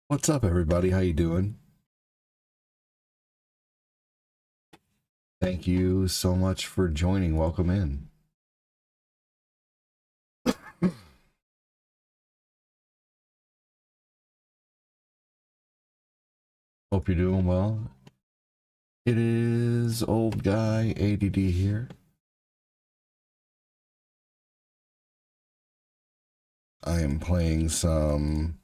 What's up, everybody? How you doing? Thank you so much for joining. Welcome in. Hope you're doing well. It is old guy ADD here. I am playing some,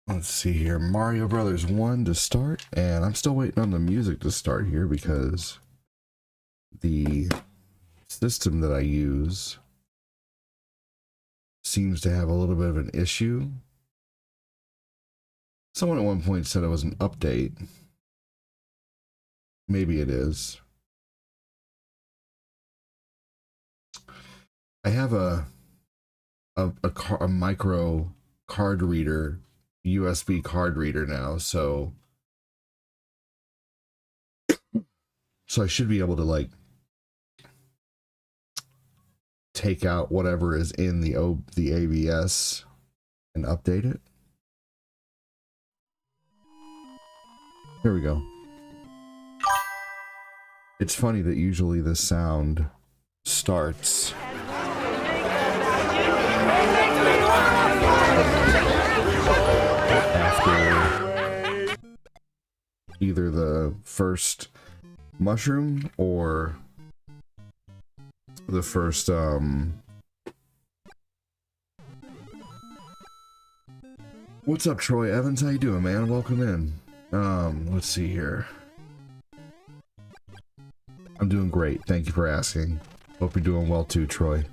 let's see here, Mario Brothers 1 to start, and I'm still waiting on the music to start here because the system that I use seems to have a little bit of an issue. Someone at one point said it was an update. Maybe it is. I have a micro card reader, USB card reader now, so I should be able to like take out whatever is in the ABS and update it. Here we go. It's funny that usually the sound starts after either the first mushroom or the first what's up, Troy Evans? How you doing, man? Welcome in. Let's see here. I'm doing great. Thank you for asking. Hope you're doing well too, Troy.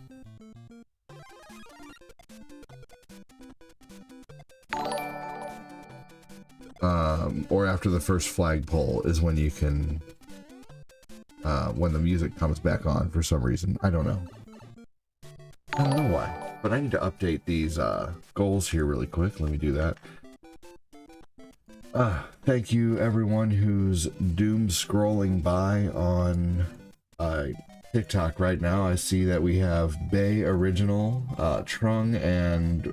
Or after the first flagpole is when you can, when the music comes back on for some reason. I don't know. I don't know why, but I need to update these goals here really quick. Let me do that. Thank you everyone who's doom scrolling by on TikTok right now. I see that we have Bay Original, Trung, and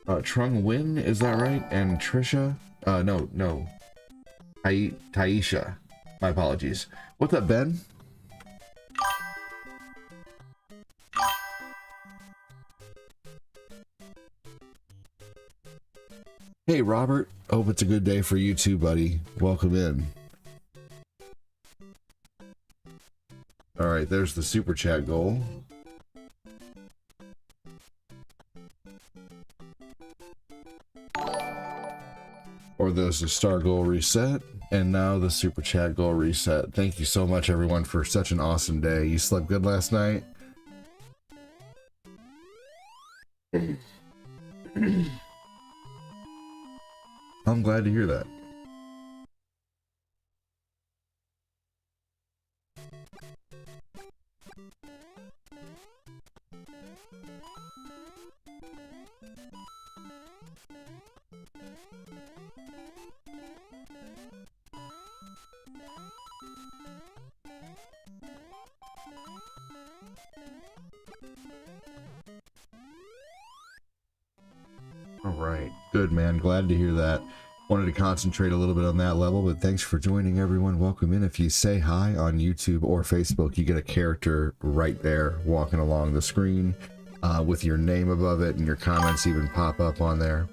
Trung Win, is that right? And Trisha? No. Taisha. My apologies. What's up, Ben? Hey, Robert. Hope it's a good day for you too, buddy. Welcome in. Alright, there's the super chat goal. Or there's the star goal reset. And now the super chat goal reset. Thank you so much, everyone, for such an awesome day. You slept good last night? I'm glad to hear that. All right, good, man. Glad to hear that. Wanted to concentrate a little bit on that level, but thanks for joining, everyone. Welcome in. If you say hi on YouTube or Facebook, you get a character right there walking along the screen with your name above it, and your comments even pop up on there.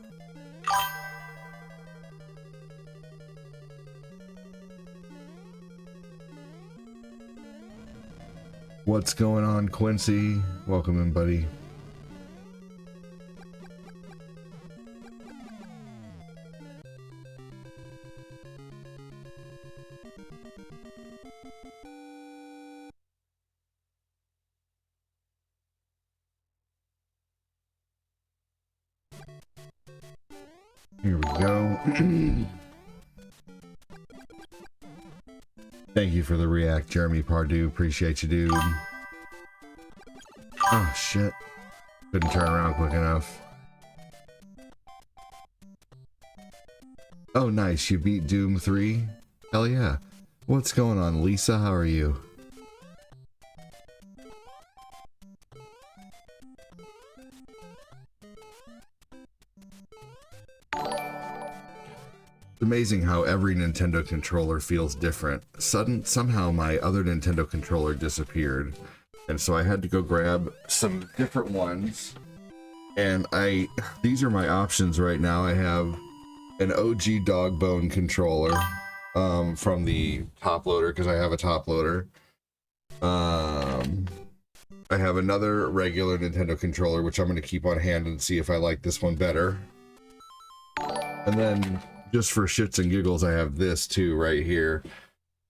What's going on, Quincy? Welcome in, buddy. Here we go. Thank you for the react, Jeremy Pardue. Appreciate you, dude. Oh, shit. Couldn't turn around quick enough. Oh, nice. You beat Doom 3? Hell yeah. What's going on, Lisa? How are you? It's amazing how every Nintendo controller feels different. Somehow my other Nintendo controller disappeared, and so I had to go grab some different ones. And these are my options right now. I have an OG dog bone controller from the top loader, because I have a top loader. I have another regular Nintendo controller, which I'm going to keep on hand and see if I like this one better. And then, just for shits and giggles, I have this too right here.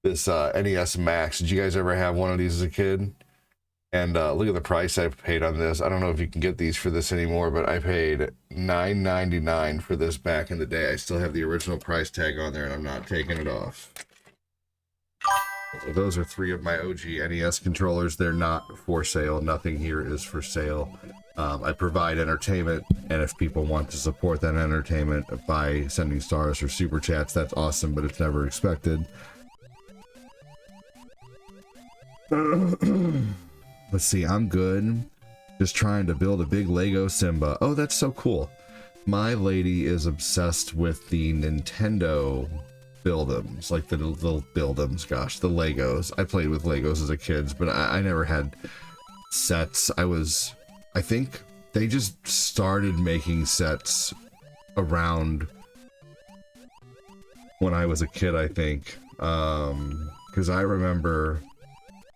This NES Max. Did you guys ever have one of these as a kid? And look at the price I paid on this. I don't know if you can get these for this anymore, but I paid $9.99 for this back in the day. I still have the original price tag on there, and I'm not taking it off. So those are 3 of my OG NES controllers. They're not for sale. Nothing here is for sale. I provide entertainment, and if people want to support that entertainment by sending stars or super chats, that's awesome, but it's never expected. Let's see, I'm good. Just trying to build a big Lego Simba. Oh, that's so cool. My lady is obsessed with the Nintendo build-ems, like the build-ems, gosh, the Legos. I played with Legos as a kid, but I never had sets. I think they just started making sets around when I was a kid, I think. Because I remember...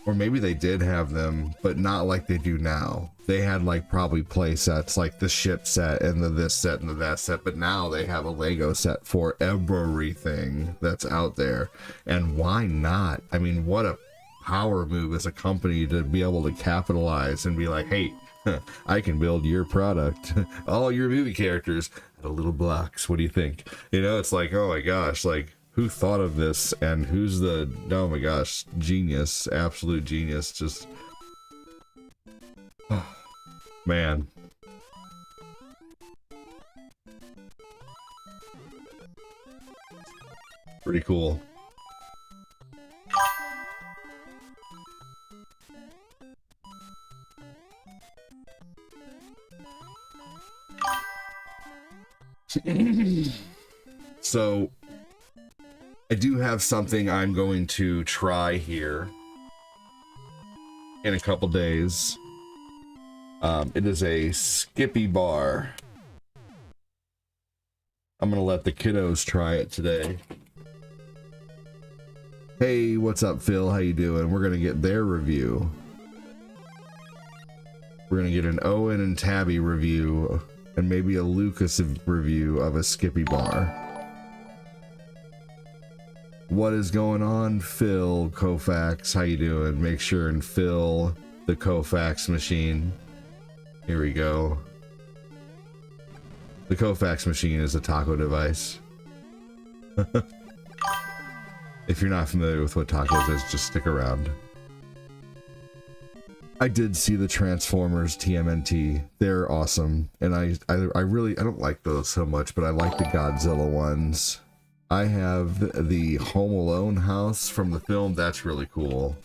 Or maybe they did have them, but not like they do now. They had like probably play sets, like the ship set and the this set and the that set, but now they have a Lego set for everything that's out there. And why not? I mean, what a power move as a company to be able to capitalize and be like, hey, I can build your product, all your movie characters out of little blocks. What do you think? You know, it's like, oh my gosh, like, who thought of this, and who's the, oh my gosh, genius, absolute genius, just, oh, man. Pretty cool. So, I do have something I'm going to try here in a couple days. It is a Skippy bar. I'm gonna let the kiddos try it today. Hey, what's up, Phil? How you doing? We're gonna get their review. We're gonna get an Owen and Tabby review, and maybe a Lucas review of a Skippy bar. What is going on, Phil Koufax? How you doing? Make sure and fill the Koufax machine. Here we go. The Koufax machine is a taco device. If you're not familiar with what tacos is, just stick around. I did see the Transformers TMNT. They're awesome, and I don't like those so much, but I like the Godzilla ones. I have the Home Alone house from the film. That's really cool.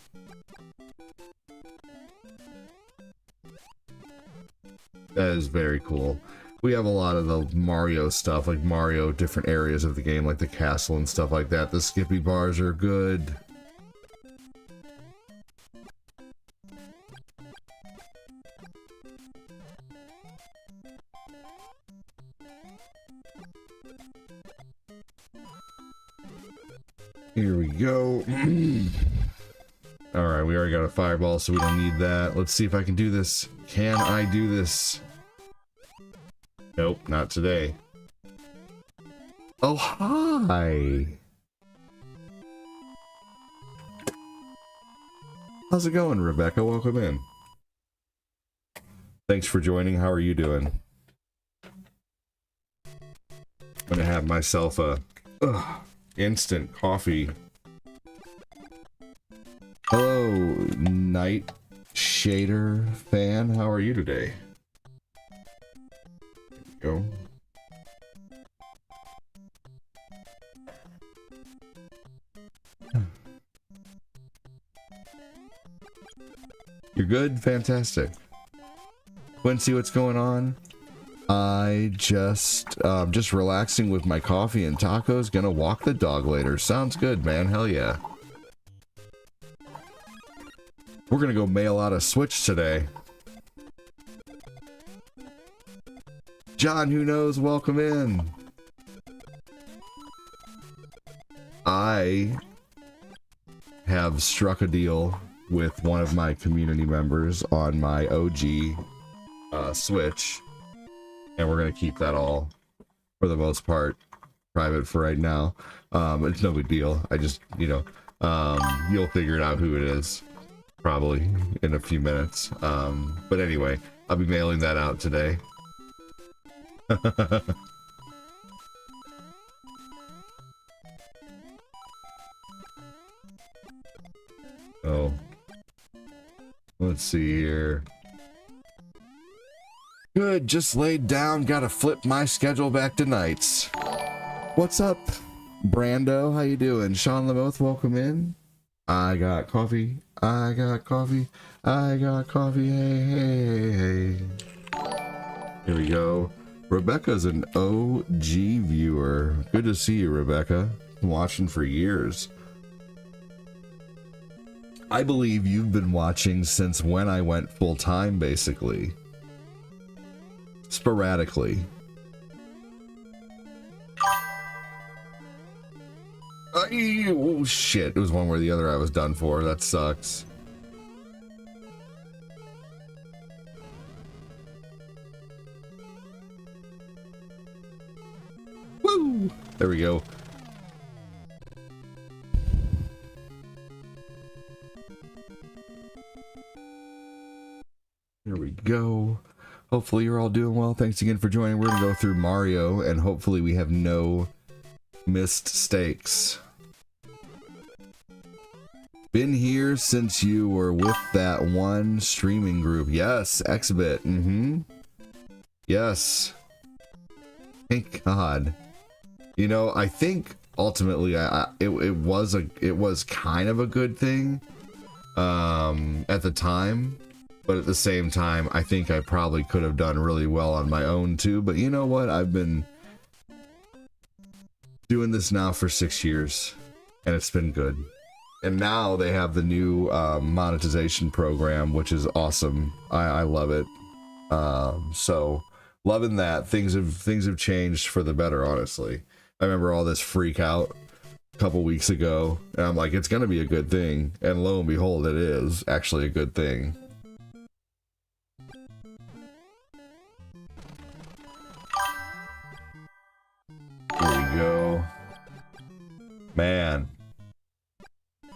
That is very cool. We have a lot of the Mario stuff, like Mario, different areas of the game, like the castle and stuff like that. The Skippy bars are good. Here we go. Alright, we already got a fireball, so we don't need that. Let's see if I can do this. Can I do this? Nope, not today. Oh, hi! How's it going, Rebecca? Welcome in. Thanks for joining. How are you doing? I'm gonna have myself a instant coffee. Hello, Night Shader fan. How are you today? There we go. You're good? Fantastic. Quincy, what's going on? I just relaxing with my coffee and tacos. Gonna walk the dog later. Sounds good, man. Hell yeah. We're gonna go mail out a Switch today. John, who knows? Welcome in. I have struck a deal with one of my community members on my OG Switch, and we're gonna keep that all, for the most part, private for right now. It's no big deal. I just, you'll figure it out who it is probably in a few minutes. But anyway, I'll be mailing that out today. Oh, let's see here. Good, just laid down. Gotta flip my schedule back to nights. What's up, Brando? How you doing? Sean Lamoth, welcome in. I got coffee. I got coffee. I got coffee. Hey, hey, hey, hey. Here we go. Rebecca's an OG viewer. Good to see you, Rebecca. Been watching for years. I believe you've been watching since when I went full-time, basically. Sporadically. Oh shit, it was one where the other I was done for. That sucks. Woo! There we go. There we go. Hopefully you're all doing well. Thanks again for joining. We're gonna go through Mario, and hopefully we have no missed stakes. Been here since you were with that one streaming group. Yes, Xbit. Yes. Thank God. You know, I think ultimately it was kind of a good thing at the time. But at the same time, I think I probably could have done really well on my own too. But you know what? I've been doing this now for 6 years, and it's been good. And now they have the new monetization program, which is awesome. I love it. So loving that. Things have changed for the better, honestly. I remember all this freak out a couple weeks ago, and I'm like, it's gonna be a good thing. And lo and behold, it is actually a good thing. Here we go. Man,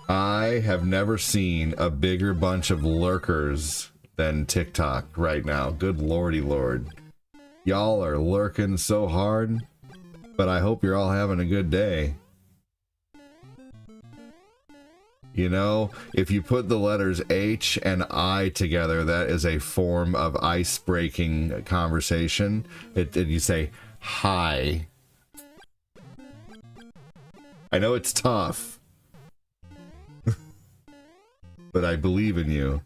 I have never seen a bigger bunch of lurkers than TikTok right now. Good lordy lord. Y'all are lurking so hard, but I hope you're all having a good day. You know, if you put the letters H and I together, that is a form of ice-breaking conversation. You say, hi. I know it's tough, but I believe in you.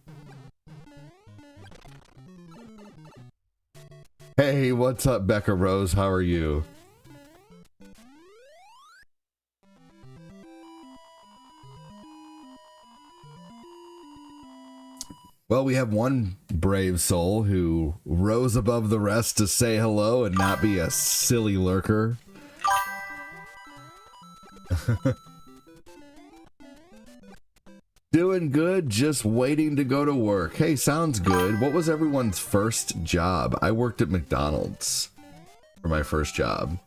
Hey, what's up, Becca Rose? How are you? Well, we have one brave soul who rose above the rest to say hello and not be a silly lurker. Doing good, just waiting to go to work. Hey, sounds good. What was everyone's first job? I worked at McDonald's for my first job.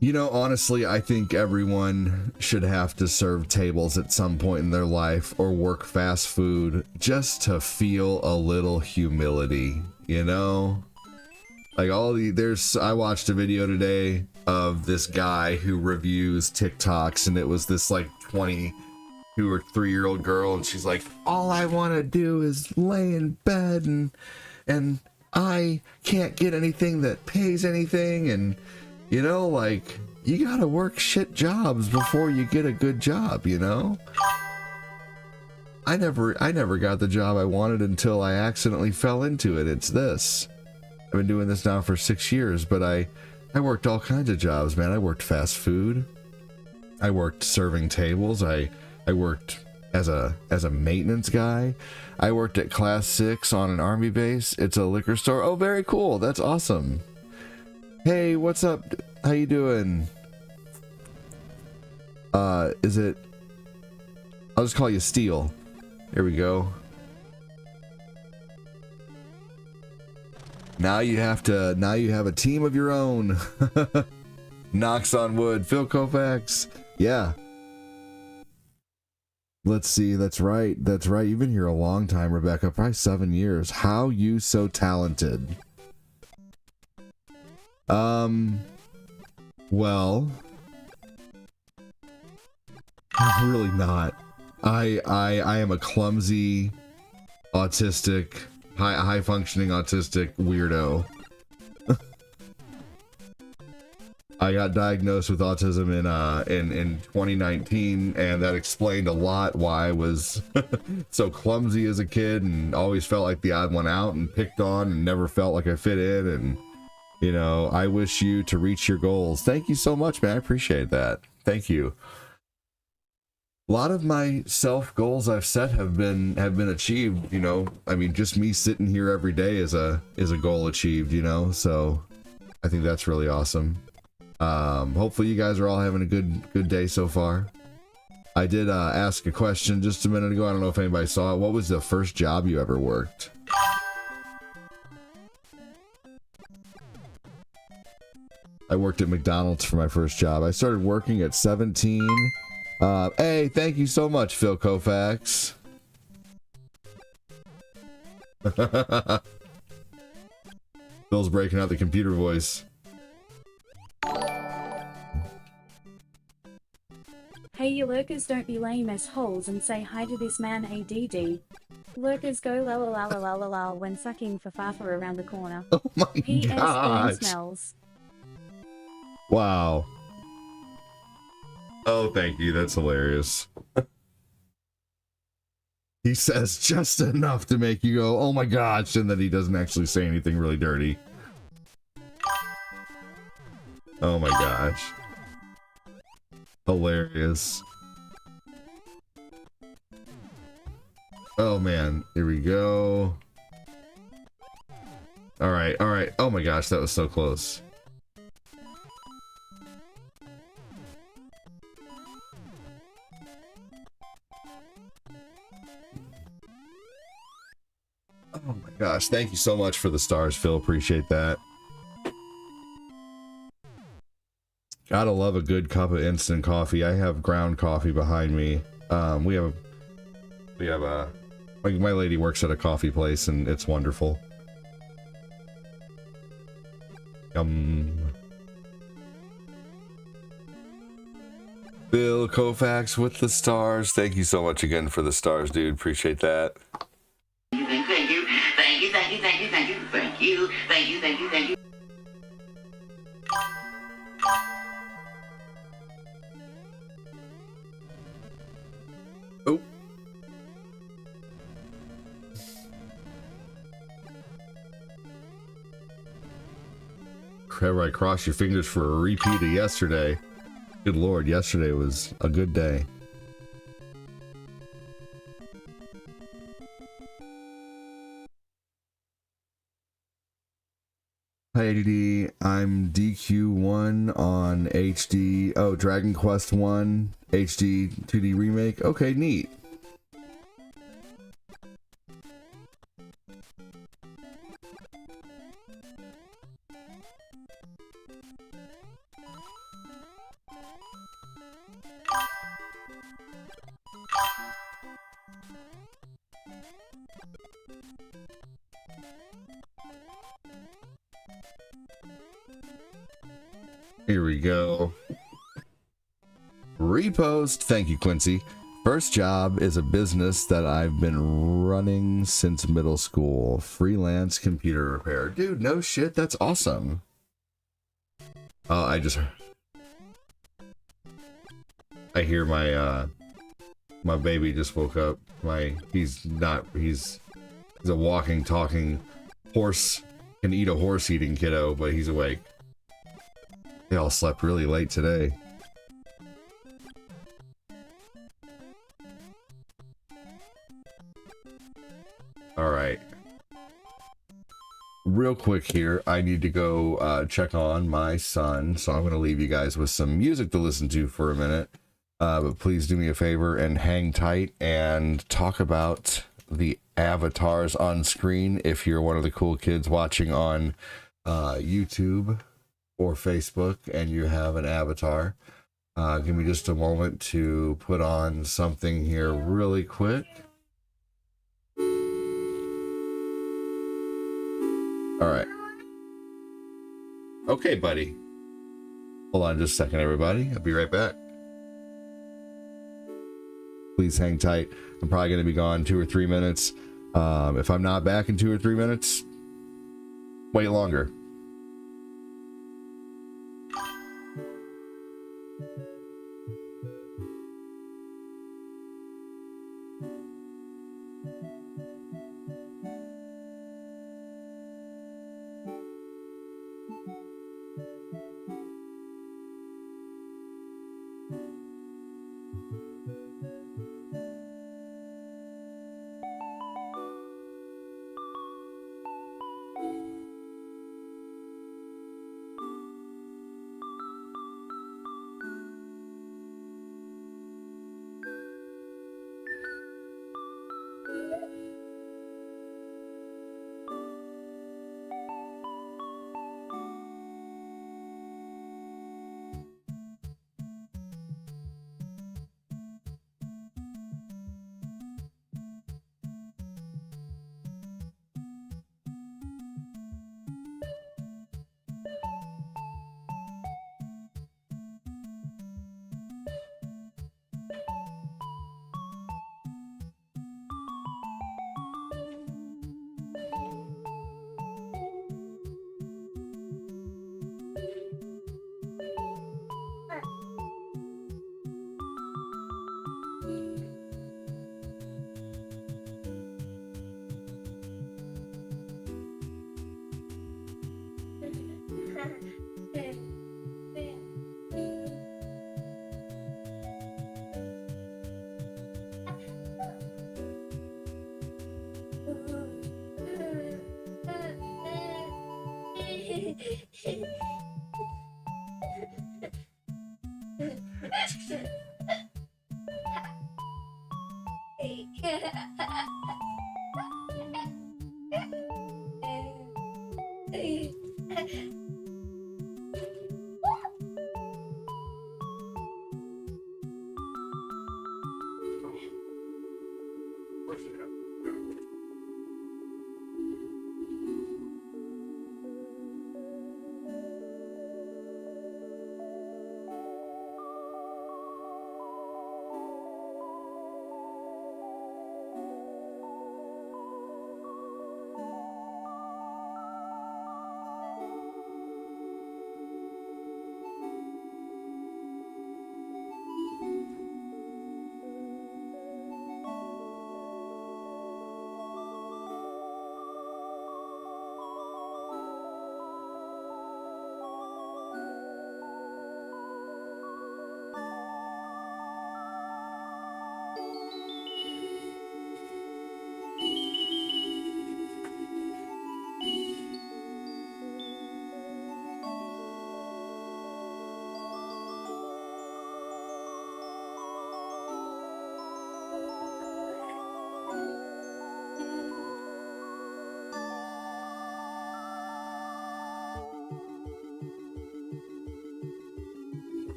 You know, honestly, I think everyone should have to serve tables at some point in their life or work fast food just to feel a little humility, you know? Like I watched a video today of this guy who reviews TikToks, and it was this like 22 or 3-year-old girl, and she's like, all I want to do is lay in bed and I can't get anything that pays anything, and you know, like, you gotta work shit jobs before you get a good job, you know? I never got the job I wanted until I accidentally fell into it. It's this. I've been doing this now for 6 years, but I worked all kinds of jobs, man. I worked fast food. I worked serving tables. I worked as a maintenance guy. I worked at Class 6 on an army base. It's a liquor store. Oh, very cool. That's awesome. Hey, what's up? How you doing? Is it... I'll just call you Steel. Here we go. Now you have a team of your own. Knocks on wood. Phil Kovacs. Yeah. Let's see. That's right. That's right. You've been here a long time, Rebecca. Probably 7 years. How you so talented? Well, really not. I am a clumsy, autistic, high functioning autistic weirdo. I got diagnosed with autism in 2019, and that explained a lot why I was so clumsy as a kid and always felt like the odd one out and picked on and never felt like I fit in. And you know, I wish you to reach your goals. Thank you so much, man. I appreciate that. Thank you. A lot of my self goals I've set have been achieved, you know. I mean, just me sitting here every day is a goal achieved, you know. So I think that's really awesome. Hopefully you guys are all having a good day so far. I did ask a question just a minute ago. I don't know if anybody saw it. What was the first job you ever worked? I worked at McDonald's for my first job. I started working at 17. Hey, thank you so much, Phil Kovacs. Phil's breaking out the computer voice. Hey, you lurkers, don't be lame as holes and say hi to this man ADD. Lurkers go la la la la la la la when sucking for Fafa around the corner. Oh my P.S. gosh. Burn smells. Wow. Oh, thank you. That's hilarious. He says just enough to make you go, oh my gosh, and then he doesn't actually say anything really dirty. Oh my gosh. Hilarious. Oh man, here we go. All right. Oh my gosh, that was so close. Oh my gosh, thank you so much for the stars, Phil. Appreciate that. Gotta love a good cup of instant coffee. I have ground coffee behind me. We have my lady works at a coffee place and it's wonderful. Bill Kovacs with the stars. Thank you so much again for the stars, dude. Appreciate that. Thank you. Oh. Right, cross your fingers for a repeat of yesterday. Good lord, yesterday was a good day. Hi ADD, I'm DQ1 on HD. Oh, Dragon Quest 1 HD 2D remake. Okay, neat. Here we go. Repost. Thank you, Quincy. First job is a business that I've been running since middle school. Freelance computer repair. Dude, no shit. That's awesome. I hear my my baby just woke up. He's a walking, talking horse can eat a horse eating kiddo, but he's awake. They all slept really late today. All right. Real quick here, I need to go check on my son, so I'm going to leave you guys with some music to listen to for a minute. But please do me a favor and hang tight and talk about the avatars on screen if you're one of the cool kids watching on YouTube or Facebook and you have an avatar. Give me just a moment to put on something here really quick. All right. Okay, buddy. Hold on just a second, everybody. I'll be right back. Please hang tight. I'm probably going to be gone 2 or 3 minutes. If I'm not back in 2 or 3 minutes, wait longer.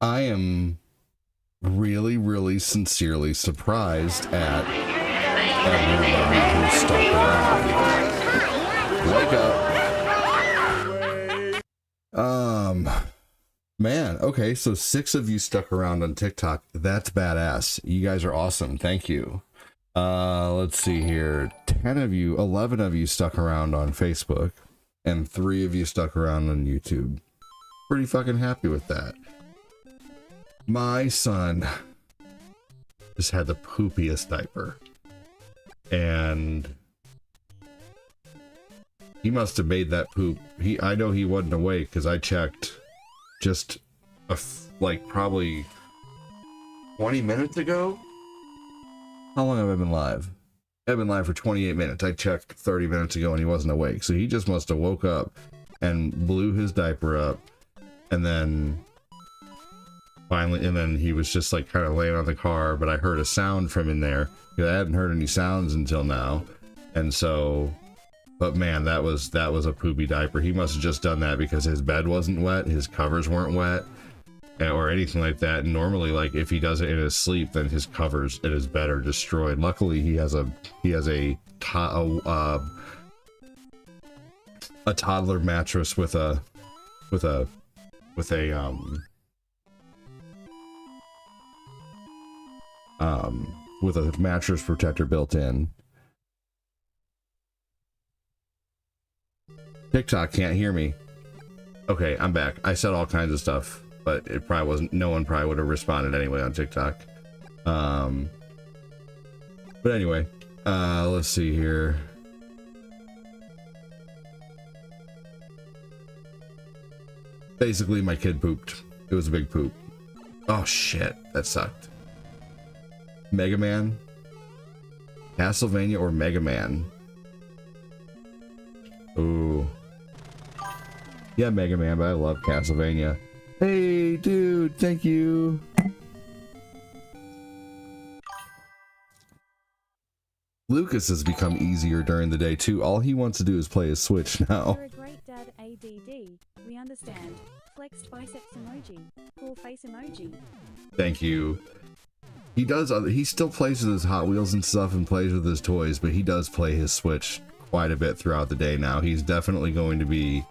I am really, really sincerely surprised at everybody who stuck around. Wake up. Man, okay, so 6 of you stuck around on TikTok. That's badass. You guys are awesome. Thank you. Let's see here. 10 of you, 11 of you stuck around on Facebook, and 3 of you stuck around on YouTube. Pretty fucking happy with that. My son just had the poopiest diaper, and he must have made that poop. I know he wasn't awake because I checked just like probably 20 minutes ago. How long have I been live? I've been live for 28 minutes. I checked 30 minutes ago and he wasn't awake, so he just must have woke up and blew his diaper up, and then finally, and then he was just like kind of laying on the car, but I heard a sound from in there because I hadn't heard any sounds until now. And so, but man, that was a poopy diaper. He must have just done that because his bed wasn't wet, his covers weren't wet, or anything like that. And normally, like, if he does it in his sleep, then his covers in his bed are destroyed. Luckily, he has a toddler mattress with a mattress protector built in. TikTok can't hear me. Okay, I'm back. I said all kinds of stuff, but it probably wasn't, no one probably would have responded anyway on TikTok. But anyway, let's see here. Basically, my kid pooped. It was a big poop. Oh shit, that sucked. Mega Man, Castlevania, or Mega Man? Ooh. Yeah, Mega Man, but I love Castlevania. Hey, dude, thank you. Lucas has become easier during the day, too. All he wants to do is play his Switch now. You're a great dad, ADD. We understand. Flexed biceps emoji. Cool face emoji. Thank you. He does, he still plays with his Hot Wheels and stuff and plays with his toys, but he does play his Switch quite a bit throughout the day now. He's definitely going to be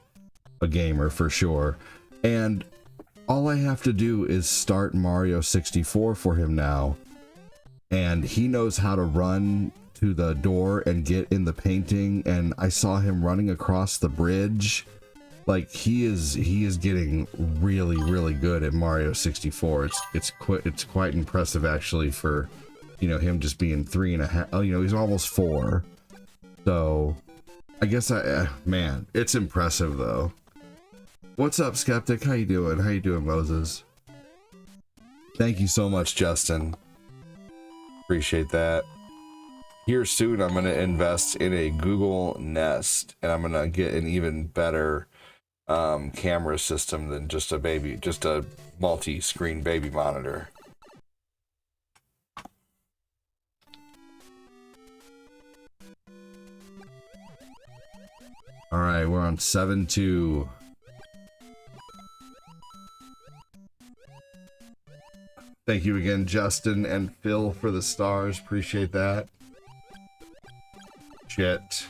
a gamer for sure. And all I have to do is start Mario 64 for him now. And he knows how to run to the door and get in the painting. And I saw him running across the bridge. Like, he is getting really, really good at Mario 64. It's quite impressive, actually, for, you know, him just being 3.5. You know, he's almost 4. So I guess man, it's impressive though. What's up, Skeptic? How you doing? How you doing, Moses? Thank you so much, Justin. Appreciate that. Here soon, I'm going to invest in a Google Nest, and I'm going to get an even better camera system than just a multi-screen baby monitor. All right, we're on 7-2. Thank you again, Justin and Phil, for the stars. Appreciate that. Shit.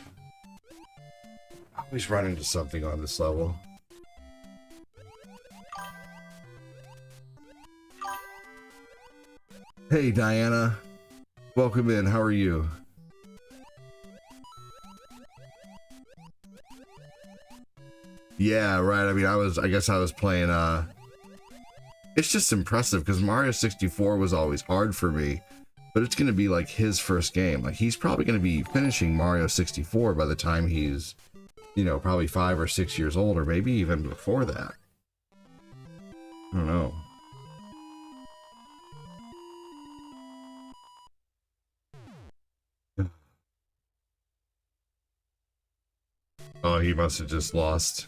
I always run into something on this level. Hey, Diana. Welcome in. How are you? Yeah, right. I mean, I guess I was playing, it's just impressive because Mario 64 was always hard for me, but it's going to be like his first game. Like, he's probably going to be finishing Mario 64 by the time he's, you know, probably 5 or 6 years old, or maybe even before that. I don't know. Oh, he must have just lost.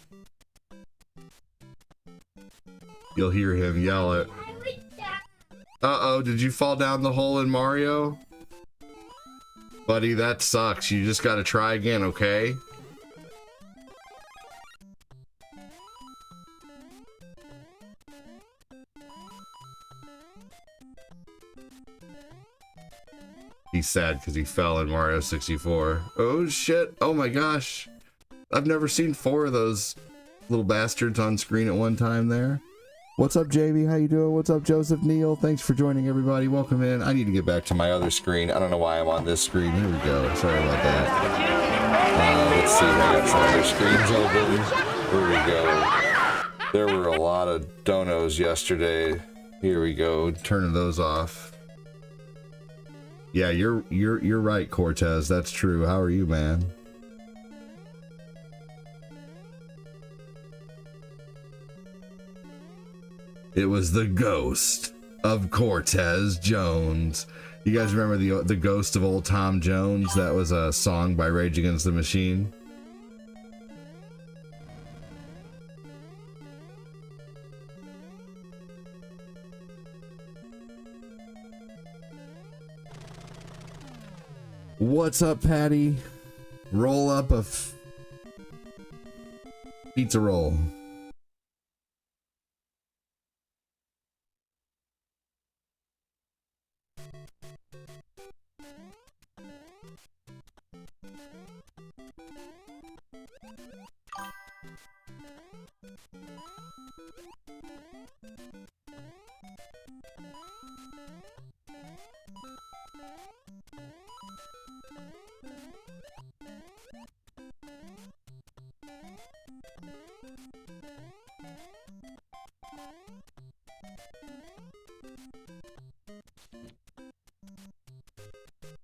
You'll hear him yell it. Uh-oh, did you fall down the hole in Mario? Buddy, that sucks. You just gotta try again, okay? He's sad because he fell in Mario 64. Oh shit, oh my gosh. I've never seen 4 of those little bastards on screen at one time there. What's up, JB? How you doing? What's up, Joseph Neal? Thanks for joining, everybody. Welcome in. I need to get back to my other screen. I don't know why I'm on this screen. Here we go. Sorry about that. Let's see. I got some other screens open. Here we go. There were a lot of donos yesterday. Here we go. Turning those off. Yeah, you're right, Cortez. That's true. How are you, man? It was the ghost of Cortez Jones. You guys remember the ghost of old Tom Jones? That was a song by Rage Against the Machine. What's up, Patty? Roll up a pizza roll.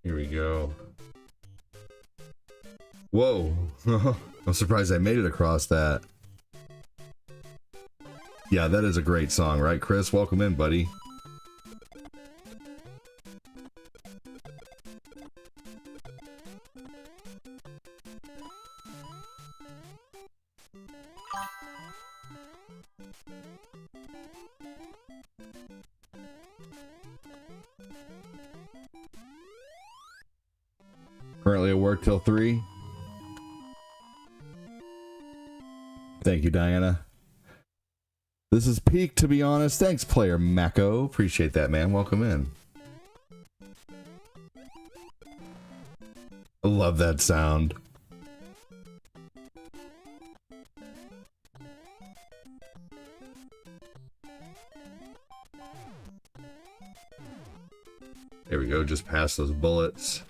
Here we go. Whoa. I'm surprised I made it across that. Yeah, that is a great song, right, Chris? Welcome in, buddy. Currently at work till 3. Thank you, Diana. This is peak, to be honest. Thanks, player Mako. Appreciate that, man. Welcome in. I love that sound. There we go. Just past those bullets.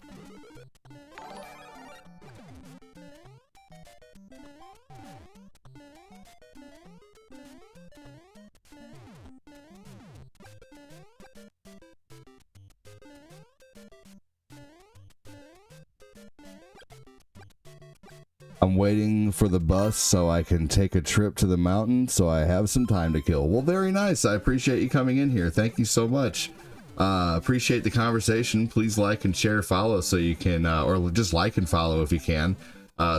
I'm waiting for the bus so I can take a trip to the mountain so I have some time to kill. Well, very nice. I appreciate you coming in here. Thank you so much. Appreciate the conversation. Please like and share, follow so you can, or just like and follow if you can,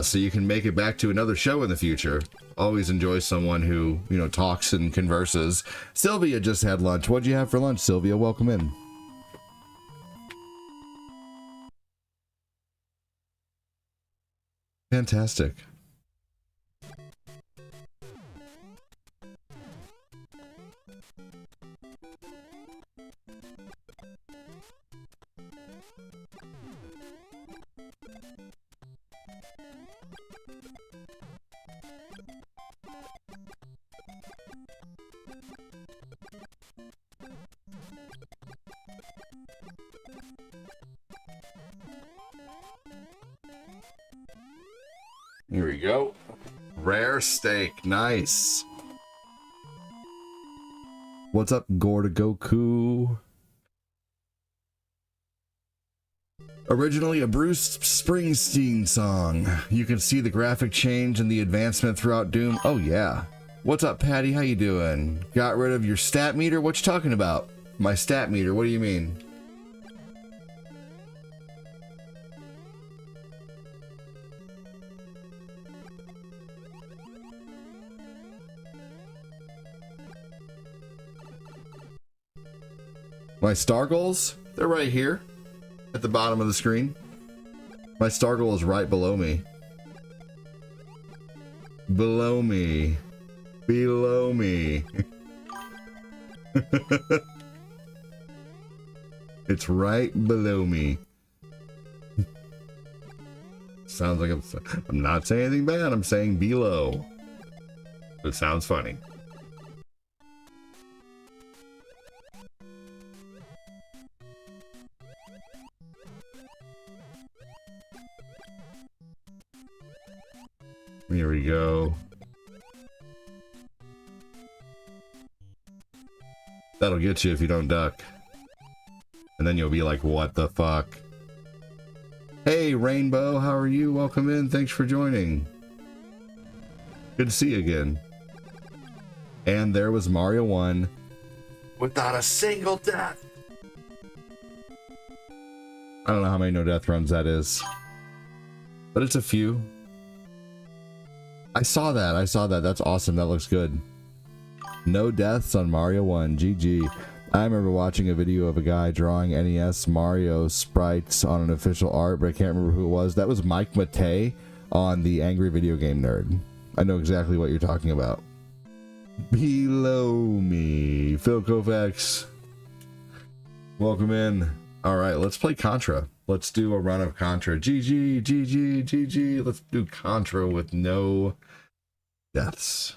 so you can make it back to another show in the future. Always enjoy someone who, you know, talks and converses. Sylvia just had lunch. What'd you have for lunch, Sylvia? Welcome in. Fantastic. Here we go. Rare steak. Nice. What's up, Gorda Goku? Originally a Bruce Springsteen song. You can see the graphic change and the advancement throughout Doom. Oh yeah. What's up, Patty? How you doing? Got rid of your stat meter? What you talking about? My stat meter? What do you mean? My star goals? They're right here at the bottom of the screen. My star goal is right below me. Below me. Below me. It's right below me. Sounds like I'm not saying anything bad. I'm saying below. It sounds funny. Here we go. That'll get you if you don't duck. And then you'll be like, what the fuck? Hey, Rainbow, how are you? Welcome in. Thanks for joining. Good to see you again. And there was Mario 1 without a single death. I don't know how many no death runs that is, but it's a few. I saw that. That's awesome. That looks good. No deaths on Mario 1. GG. I remember watching a video of a guy drawing NES Mario sprites on an official art, but I can't remember who it was. That was Mike Matei on the Angry Video Game Nerd. I know exactly what you're talking about. Below me. Phil Kovacs. Welcome in. Alright, let's play Contra. Let's do a run of Contra. GG, GG, GG. Let's do Contra with no deaths.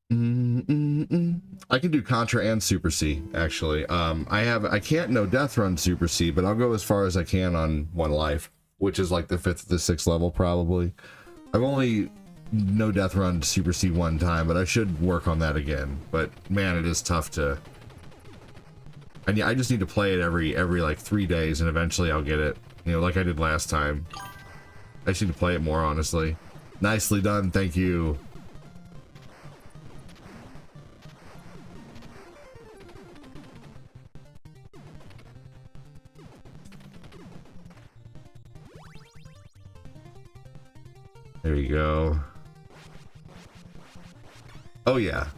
I can do Contra and Super C, actually. I can't no death run Super C, but I'll go as far as I can on one life, which is like the 5th to the 6th level, probably. I've only no death run Super C one time, but I should work on that again. But man, it is tough to. I just need to play it every like 3 days, and eventually I'll get it. You know, like I did last time. I just need to play it more, honestly. Nicely done, thank you. There you go. Oh yeah.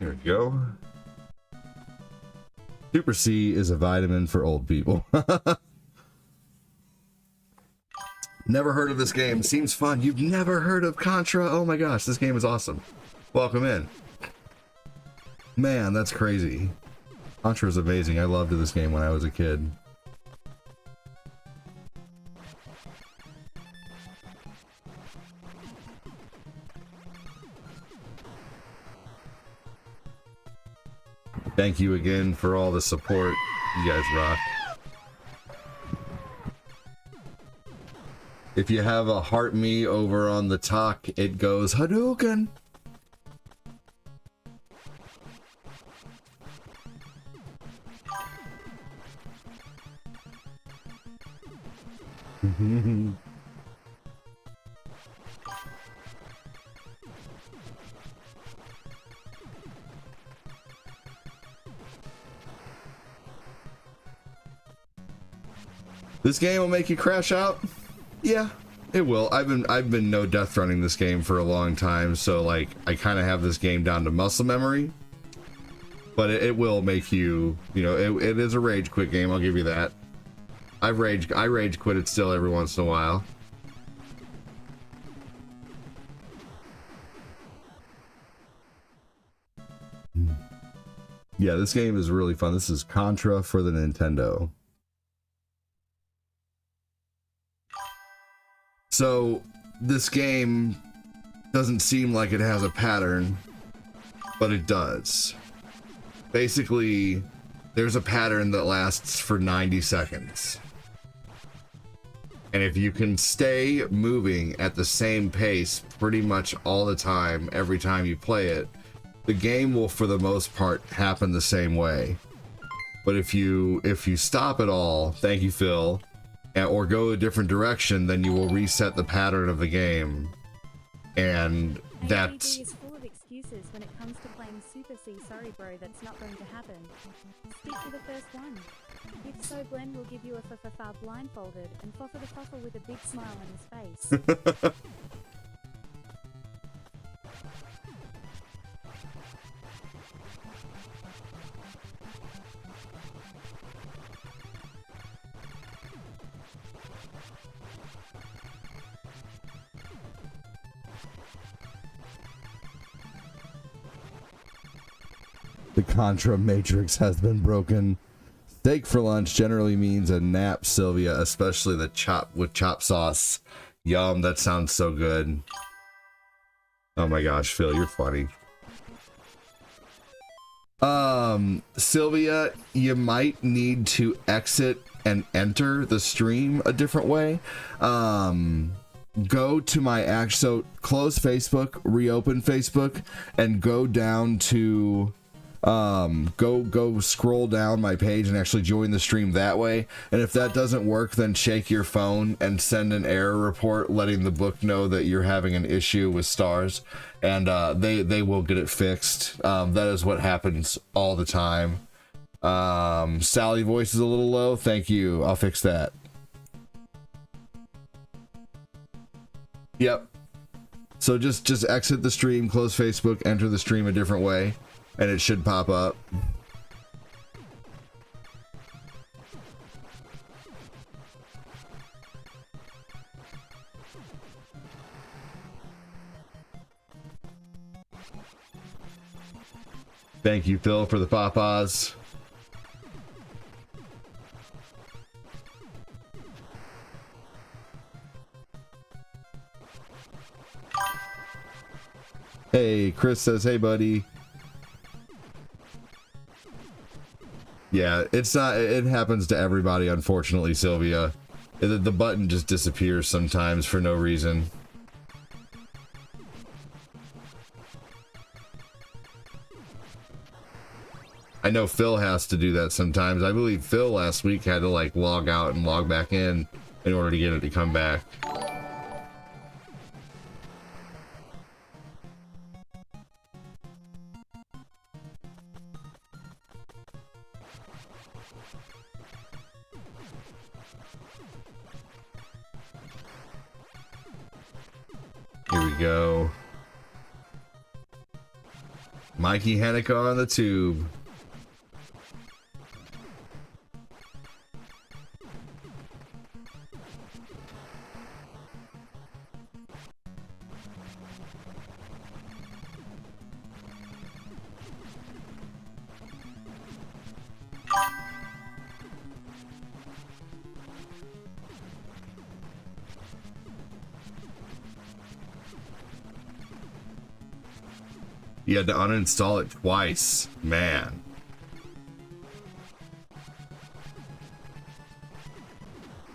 There we go. Super C is a vitamin for old people. Never heard of this game. Seems fun. You've never heard of Contra? Oh my gosh, this game is awesome. Welcome in. Man, that's crazy. Contra is amazing. I loved this game when I was a kid. Thank you again for all the support. You guys rock. If you have a heart me over on the talk, it goes Hadouken. This game will make you crash out. Yeah, it will. I've been no death running this game for a long time, so like I kind of have this game down to muscle memory. But it will make you, you know, it is a rage quit game. I'll give you that. I rage quit it still every once in a while. Yeah, this game is really fun. This is Contra for the Nintendo. So this game doesn't seem like it has a pattern, but it does. Basically, there's a pattern that lasts for 90 seconds. And if you can stay moving at the same pace pretty much all the time, every time you play it, the game will, for the most part, happen the same way. But if you stop at all, thank you, Phil, or go a different direction, then you will reset the pattern of the game. And that's... ADD is full of excuses when it comes to playing Super C. Sorry bro, that's not going to happen. Stick to the first one. If so, Glenn will give you a fa blindfolded and foffa with a big smile on his face. The Contra Matrix has been broken. Steak for lunch generally means a nap, Sylvia, especially the chop with chop sauce. Yum, that sounds so good. Oh my gosh, Phil, you're funny. Sylvia, you might need to exit and enter the stream a different way. Go to my so close Facebook, reopen Facebook, and go down to go scroll down my page and actually join the stream that way. And if that doesn't work, then shake your phone and send an error report letting the book know that you're having an issue with stars, and they will get it fixed. That is what happens all the time. Sally voice is a little low. Thank you. I'll fix that. Yep. So just exit the stream, close Facebook, enter the stream a different way, and it should pop up. Thank you, Phil, for the papas. Hey, Chris says, hey, buddy. Yeah, it's not, it happens to everybody, unfortunately, Sylvia. The button just disappears sometimes for no reason. I know Phil has to do that sometimes. I believe Phil last week had to like log out and log back in order to get it to come back. Here we go. Mikey Hanukkah on the tube. You had to uninstall it twice, man.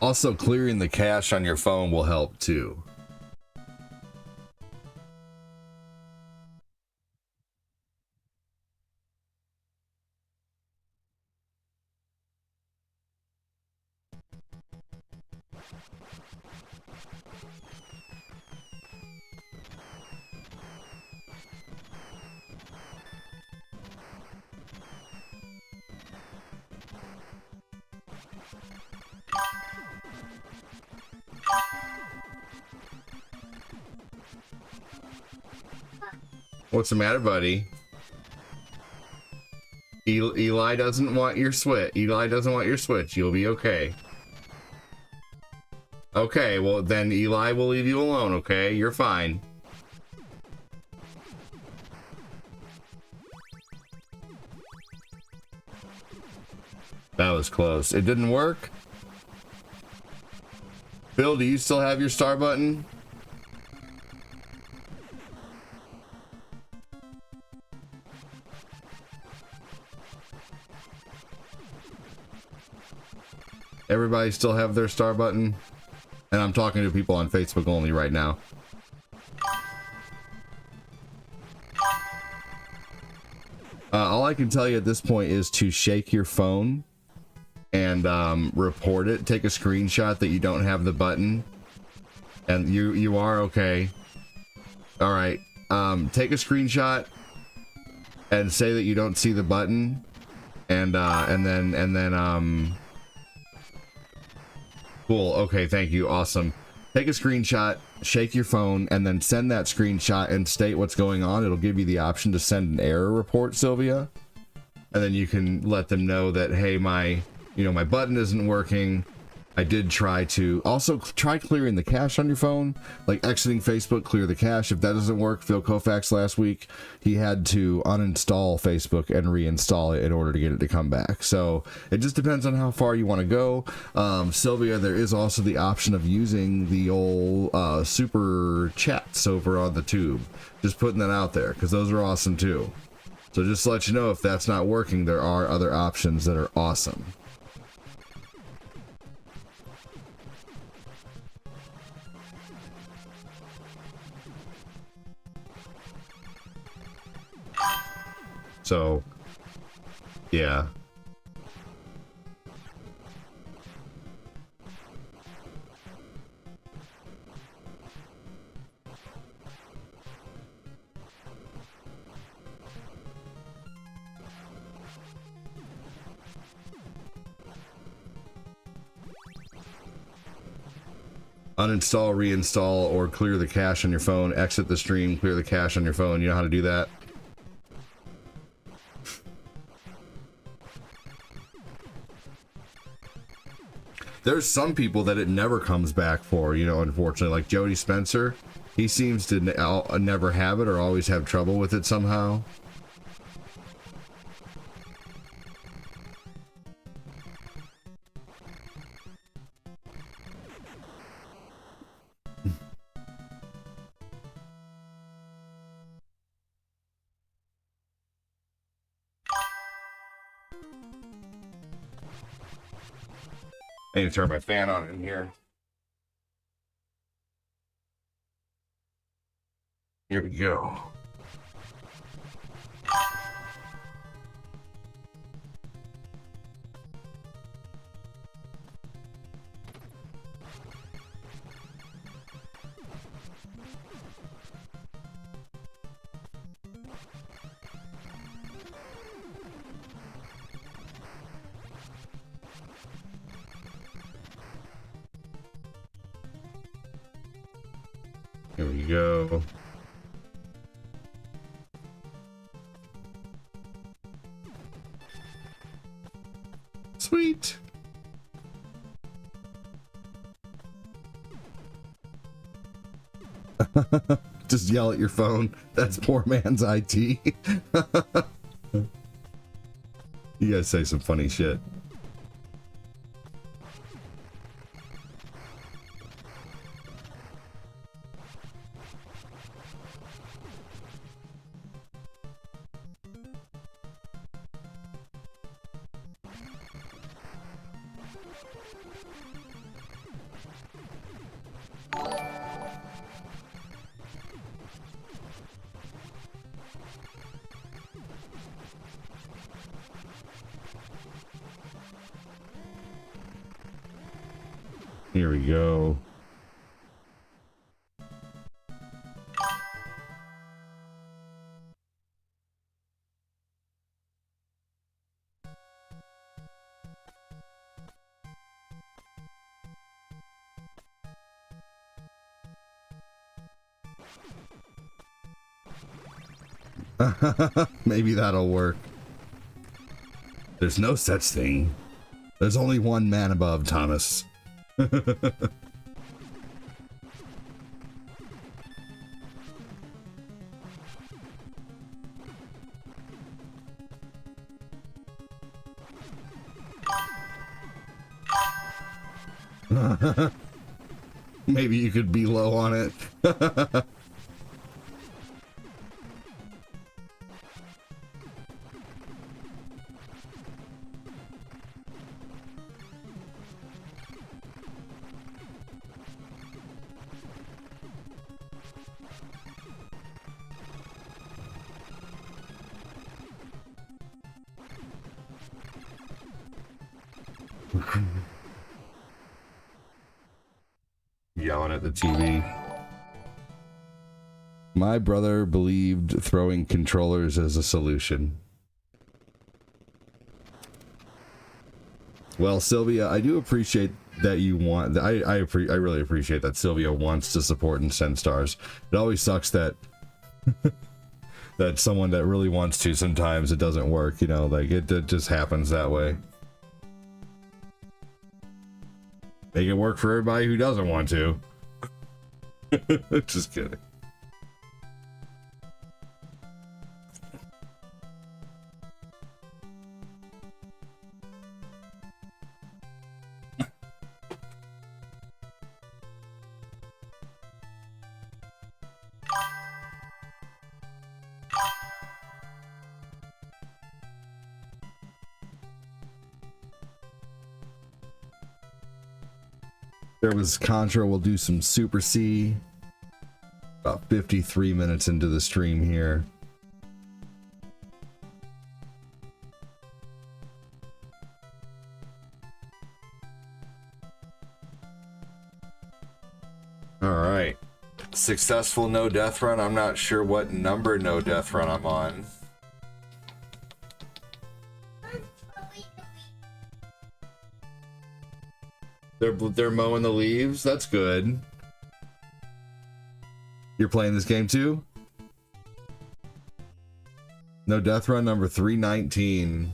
Also, clearing the cache on your phone will help too. What's the matter, buddy? Eli doesn't want your switch. Eli doesn't want your switch. You'll be okay. Okay, well then Eli will leave you alone, okay? You're fine. That was close. It didn't work? Bill, do you still have your star button? Everybody still have their star button? And I'm talking to people on Facebook only right now. All I can tell you at this point is to shake your phone and report it. Take a screenshot that you don't have the button. And you are okay. All right. Take a screenshot and say that you don't see the button. And then cool. Okay, thank you. Awesome. Take a screenshot, shake your phone, and then send that screenshot and state what's going on. It'll give you the option to send an error report, Sylvia. And then you can let them know that, hey, my button isn't working. I did try to. Also, try clearing the cache on your phone, like exiting Facebook, clear the cache. If that doesn't work, Phil Koufax last week, he had to uninstall Facebook and reinstall it in order to get it to come back. So it just depends on how far you want to go. Sylvia, there is also the option of using the old super chats over on the tube. Just putting that out there, because those are awesome too. So just to let you know, if that's not working, there are other options that are awesome. So, yeah. Uninstall, reinstall, or clear the cache on your phone. Exit the stream, clear the cache on your phone. You know how to do that? There's some people that it never comes back for, unfortunately, like Jody Spencer. He seems to never have it or always have trouble with it somehow. I need to turn my fan on in here. Here we go. Here we go. Sweet. Just yell at your phone. That's poor man's IT. You guys say some funny shit. Here we go. Maybe that'll work. There's no such thing. There's only one man above, Thomas. Maybe you could be low on it. Yelling at the TV. My brother believed throwing controllers as a solution. Well, Sylvia, I do appreciate that you want. I really appreciate that Sylvia wants to support and send stars. It always sucks that that someone that really wants to, sometimes it doesn't work. You know, like it just happens that way. Make it work for everybody who doesn't want to. Just kidding. There was Contra. We'll do some Super C. About 53 minutes into the stream here. All right. Successful no death run. I'm not sure what number no death run I'm on. They're mowing the leaves. That's good. You're playing this game too? No death run number 319.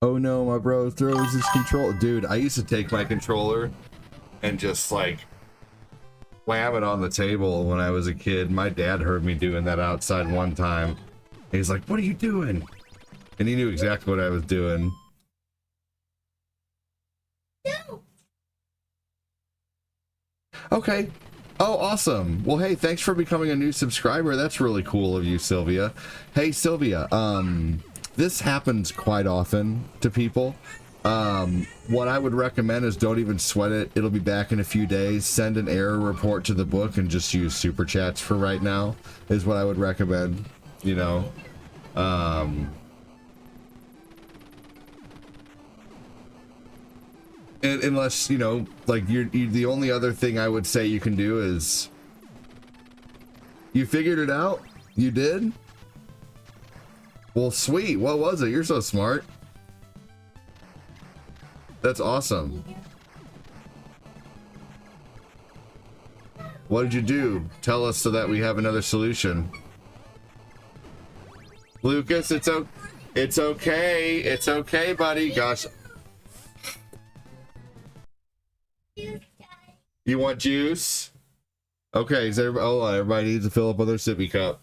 Oh no, my bro throws his controller. Dude, I used to take my controller and just like slam it on the table when I was a kid. My dad heard me doing that outside one time. He's like, "What are you doing?" And he knew exactly what I was doing. Okay. Oh, awesome. Well, hey, thanks for becoming a new subscriber. That's really cool of you, Sylvia. Hey, Sylvia, this happens quite often to people. What I would recommend is don't even sweat it. It'll be back in a few days. Send an error report to the book and just use super chats for right now is what I would recommend, you know. Unless, you know, like you the only other thing I would say you can do is you figured it out? You did? Well, sweet. What was it? You're so smart. That's awesome. What did you do? Tell us so that we have another solution. Lucas, it's okay. It's okay, buddy. Gosh. You want juice? Okay, is everybody, hold on, everybody needs to fill up on their sippy cup.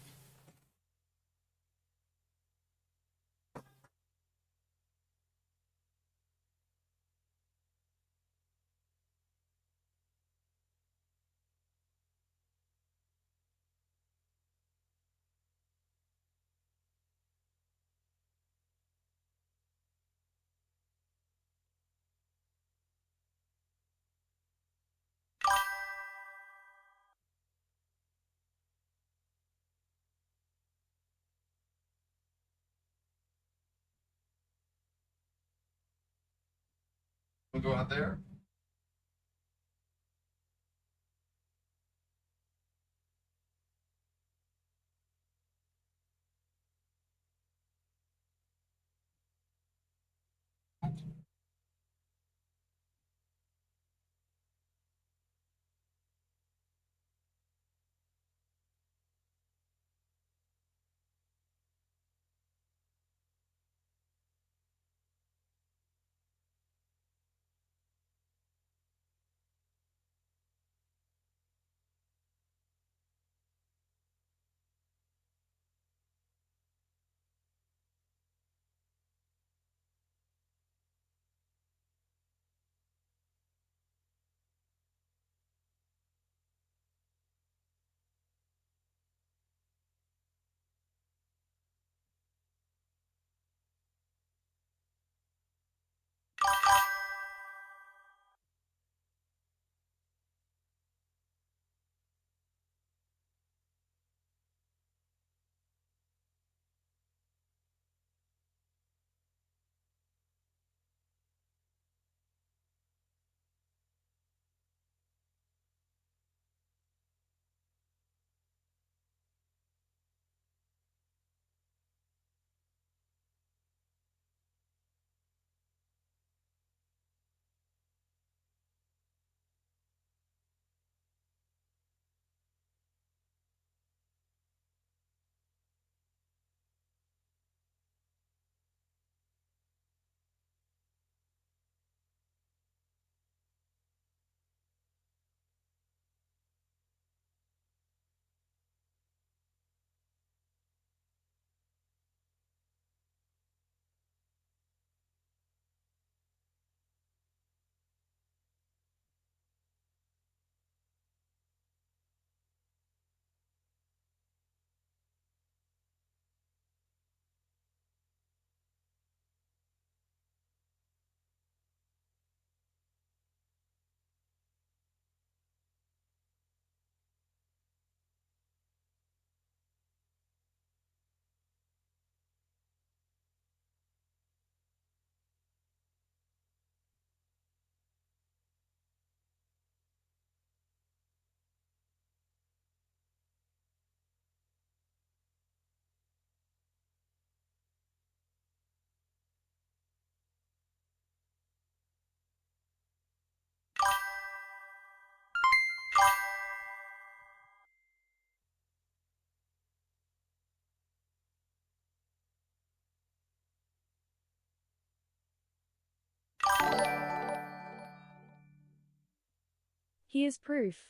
We'll go out there. Here's proof.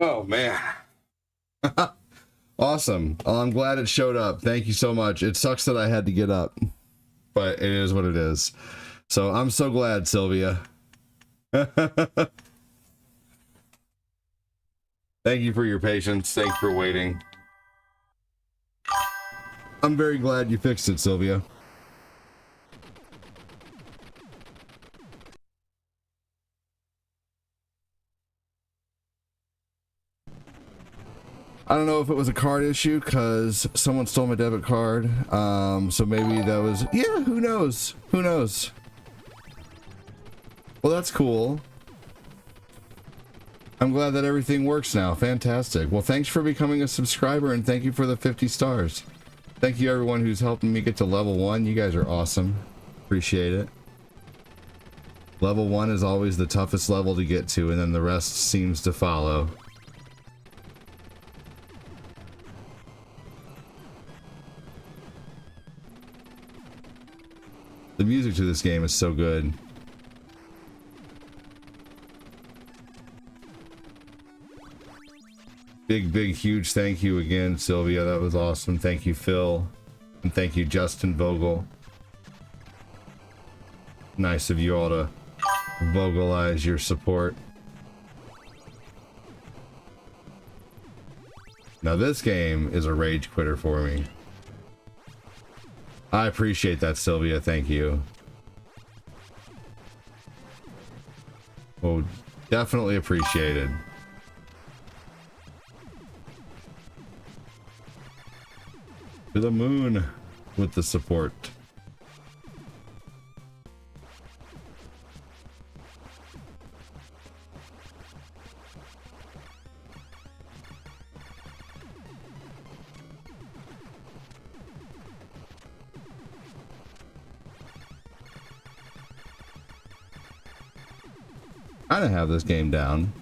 Oh man. Awesome. I'm glad it showed up. Thank you so much. It sucks that I had to get up, but it is what it is. So I'm so glad, Sylvia. Thank you for your patience. Thanks for waiting. I'm very glad you fixed it, Sylvia. I don't know if it was a card issue because someone stole my debit card. So maybe that was, yeah, who knows? Who knows? Well, that's cool. I'm glad that everything works now. Fantastic. Well, thanks for becoming a subscriber and thank you for the 50 stars. Thank you everyone who's helping me get to level 1. You guys are awesome. Appreciate it. Level 1 is always the toughest level to get to, and then the rest seems to follow. The music to this game is so good. Big, huge thank you again, Sylvia. That was awesome. Thank you, Phil. And thank you, Justin Vogel. Nice of you all to vocalize your support. Now this game is a rage quitter for me. I appreciate that, Sylvia. Thank you. Oh, definitely appreciated. To the moon with the support. I don't have this game down.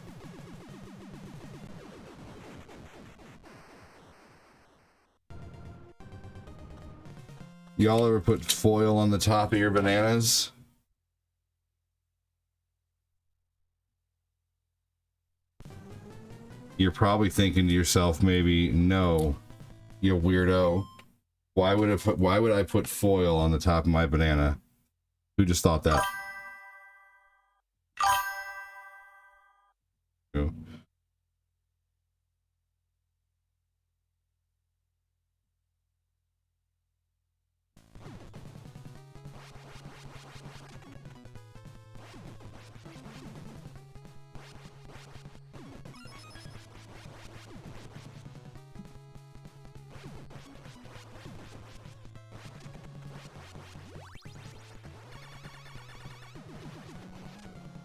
Y'all ever put foil on the top of your bananas? You're probably thinking to yourself, maybe, no, you weirdo. Why would I put foil on the top of my banana? Who just thought that? Who?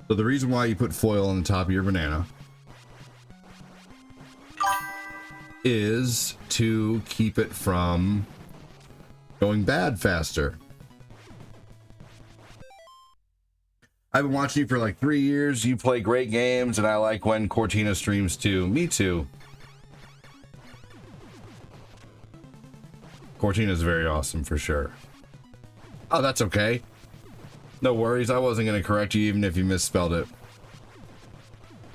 So the reason why you put foil on the top of your banana is to keep it from going bad faster. I've been watching you for like 3 years. You play great games, and I like when Cortina streams too. Me too. Cortina's very awesome for sure. Oh, that's okay. No worries. I wasn't going to correct you even if you misspelled it.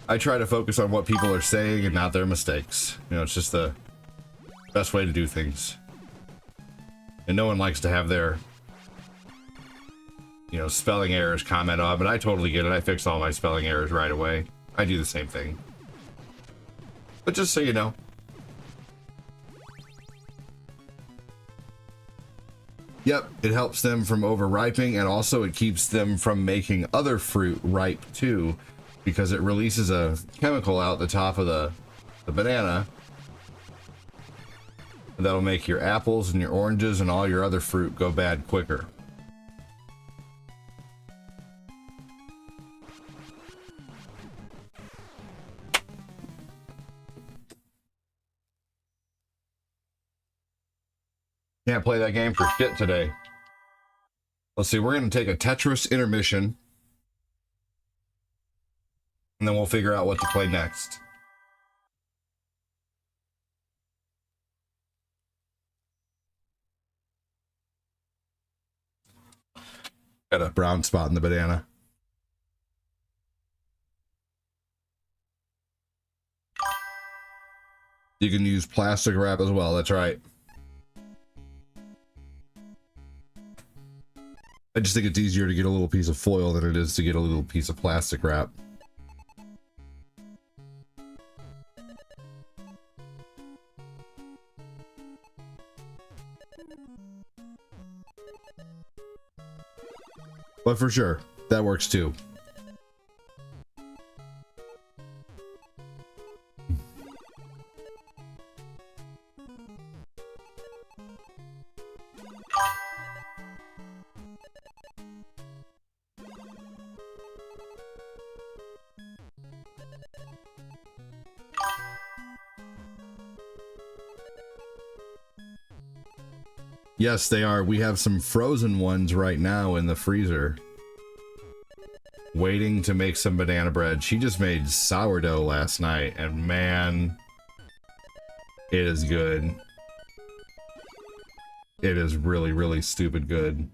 I try to focus on what people are saying and not their mistakes. You know, it's just the best way to do things. And no one likes to have their, you know, spelling errors comment on, but I totally get it. I fix all my spelling errors right away. I do the same thing. But just so you know. Yep, it helps them from over-ripening, and also it keeps them from making other fruit ripe too, because it releases a chemical out the top of the banana that'll make your apples and your oranges and all your other fruit go bad quicker. Can't play that game for shit today. Let's see, we're going to take a Tetris intermission. And then we'll figure out what to play next. Got a brown spot in the banana. You can use plastic wrap as well. That's right. I just think it's easier to get a little piece of foil than it is to get a little piece of plastic wrap. But for sure, that works too. Yes, they are. We have some frozen ones right now in the freezer. Waiting to make some banana bread. She just made sourdough last night, and man, it is good. It is really, really stupid good.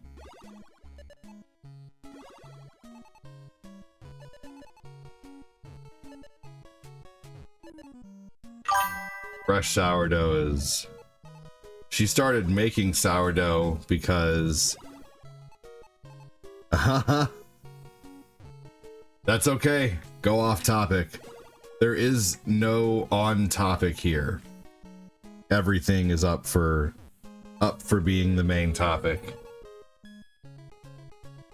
Fresh sourdough is... She started making sourdough because... That's okay. Go off topic. There is no on topic here. Everything is up for being the main topic.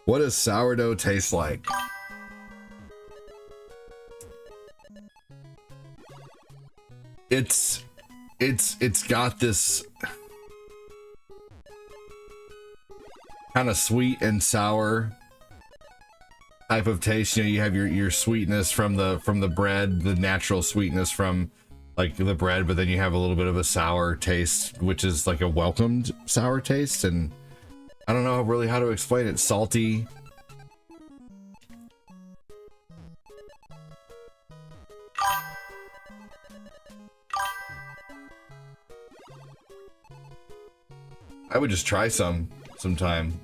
What does sourdough taste like? It's got this kind of sweet and sour type of taste. You know, you have your sweetness from the bread, the natural sweetness from like the bread, but then you have a little bit of a sour taste, which is like a welcomed sour taste. And I don't know really how to explain it. Salty. I would just try sometime.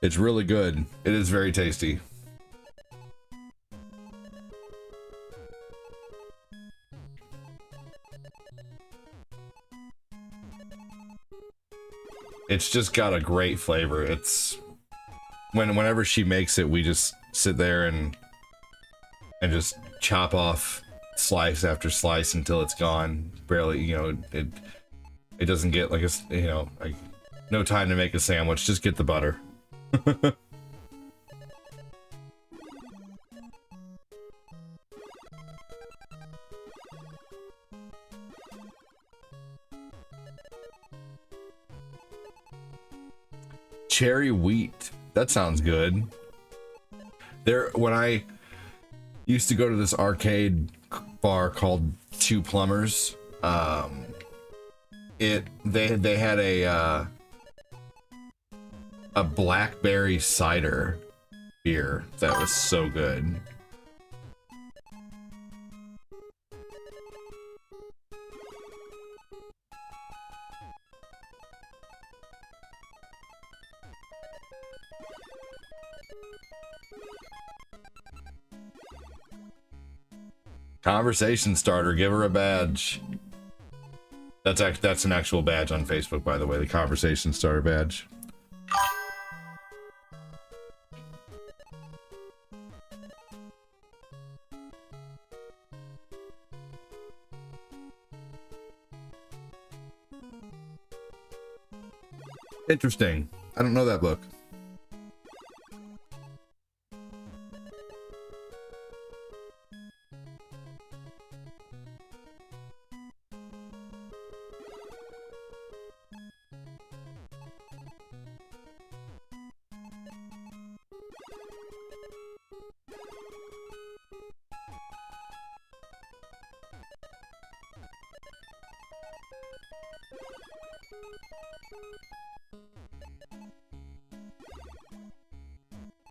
It's really good. It is very tasty. It's just got a great flavor. It's whenever she makes it, we just sit there and just chop off slice after slice until it's gone. Barely, you know, it doesn't get like a, you know, like no time to make a sandwich. Just get the butter. Cherry wheat. That sounds good. When I used to go to this arcade bar called Two Plumbers, they had a blackberry cider beer that was so good. Conversation starter, give her a badge. That's an actual badge on Facebook, by the way, the conversation starter badge. Interesting. I don't know that book.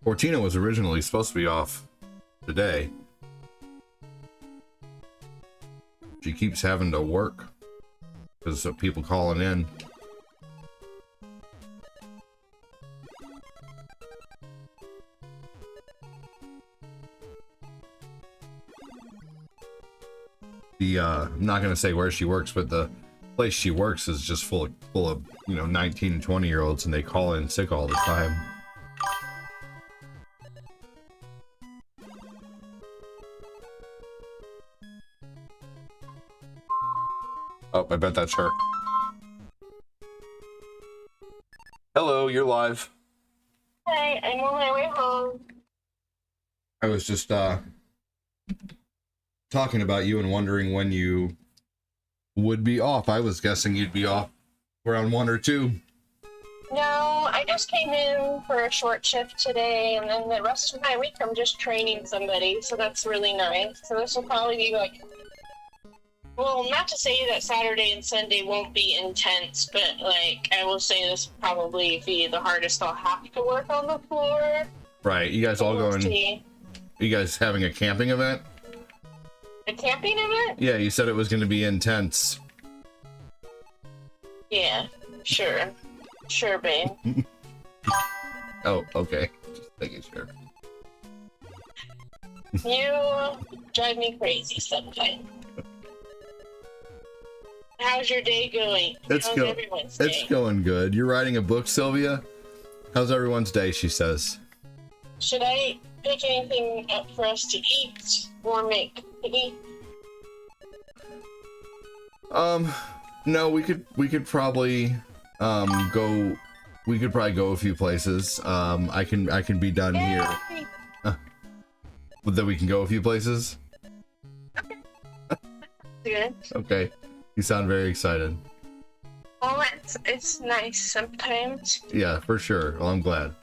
Fortina was originally supposed to be off today. She keeps having to work because of people calling in. I'm not gonna say where she works, but the place she works is just full of 19 and 20-year-olds, and they call in sick all the time. Oh, I bet that's her. Hello, you're live. Hi, I'm on my way home. I was just talking about you and wondering when you would be off. I was guessing you'd be off around 1 or 2. No, I just came in for a short shift today, and then the rest of my week I'm just training somebody, so that's really nice. So this will probably be like, well, not to say that Saturday and Sunday won't be intense, but like I will say this will probably be the hardest I'll have to work on the floor. Right, you guys all We'll going, see. you guys having a camping event? A camping event? Yeah, you said it was going to be intense. Yeah, sure. Sure, babe. Oh, okay. Just making sure. You drive me crazy sometimes. How's your day going? It's How's go- everyone's day? It's going good. You're writing a book, Sylvia? How's everyone's day, she says. Should I pick anything up for us to eat or make to eat? No, we could probably go a few places. I can be done here. Yay! But then we can go a few places? Good. Okay. You sound very excited. Well, it's nice sometimes. Yeah, for sure. Well, I'm glad.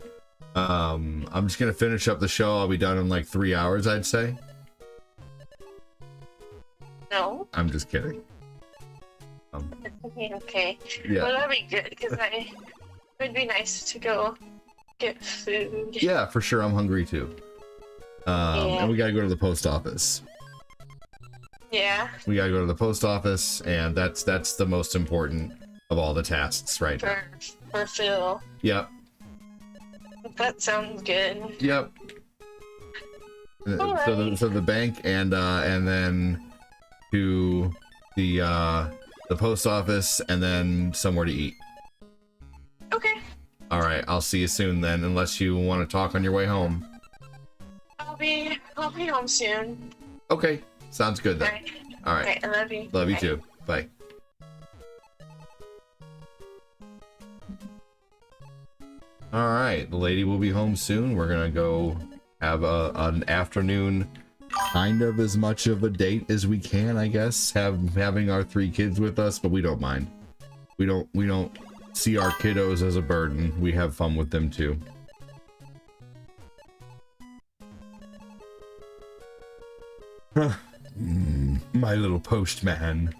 I'm just gonna finish up the show. I'll be done in like 3 hours, I'd say. No. I'm just kidding. Okay. Yeah. Well, that'd be good because it would be nice to go get food. Yeah, for sure. I'm hungry too. And we gotta go to the post office. Yeah. We gotta go to the post office, and that's the most important of all the tasks, right? For Phil. Yep. That sounds good. Yep. So the bank and then to the post office and then somewhere to eat. Okay. All right, I'll see you soon then, unless you want to talk on your way home. I'll be home soon. Okay, sounds good then. All right. Okay, I love you. Love you Bye. too. Bye. All right, the lady will be home soon. We're gonna go have an afternoon, kind of as much of a date as we can, I guess. Having our 3 kids with us, but we don't mind. We don't see our kiddos as a burden. We have fun with them too. My little postman.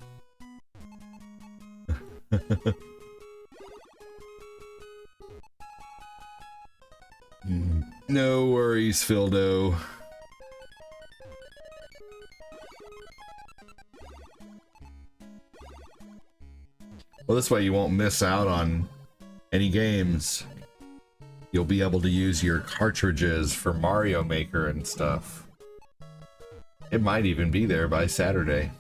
No worries, Phildo. Well, this way you won't miss out on any games. You'll be able to use your cartridges for Mario Maker and stuff. It might even be there by Saturday.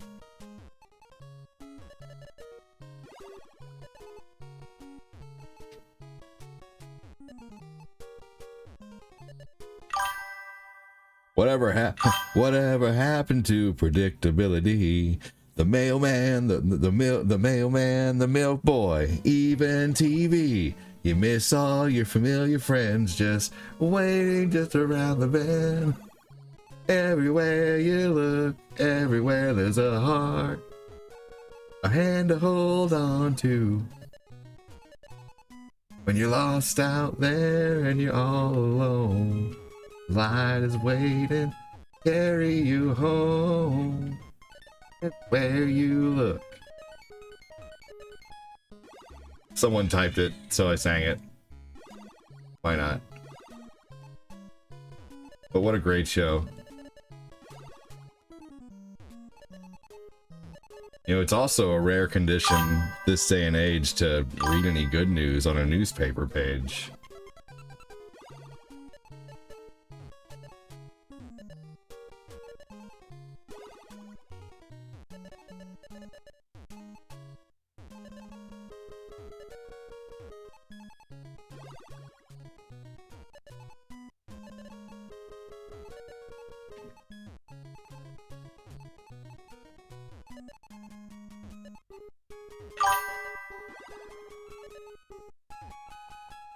Whatever happened to predictability? The mailman, the mailman, the milk boy, even TV. You miss all your familiar friends just waiting just around the bend. Everywhere you look, everywhere there's a heart, a hand to hold on to. When you're lost out there and you're all alone, light is waiting, carry you home. Where you look. Someone typed it, so I sang it. Why not? But what a great show. You know, it's also a rare condition this day and age to read any good news on a newspaper page.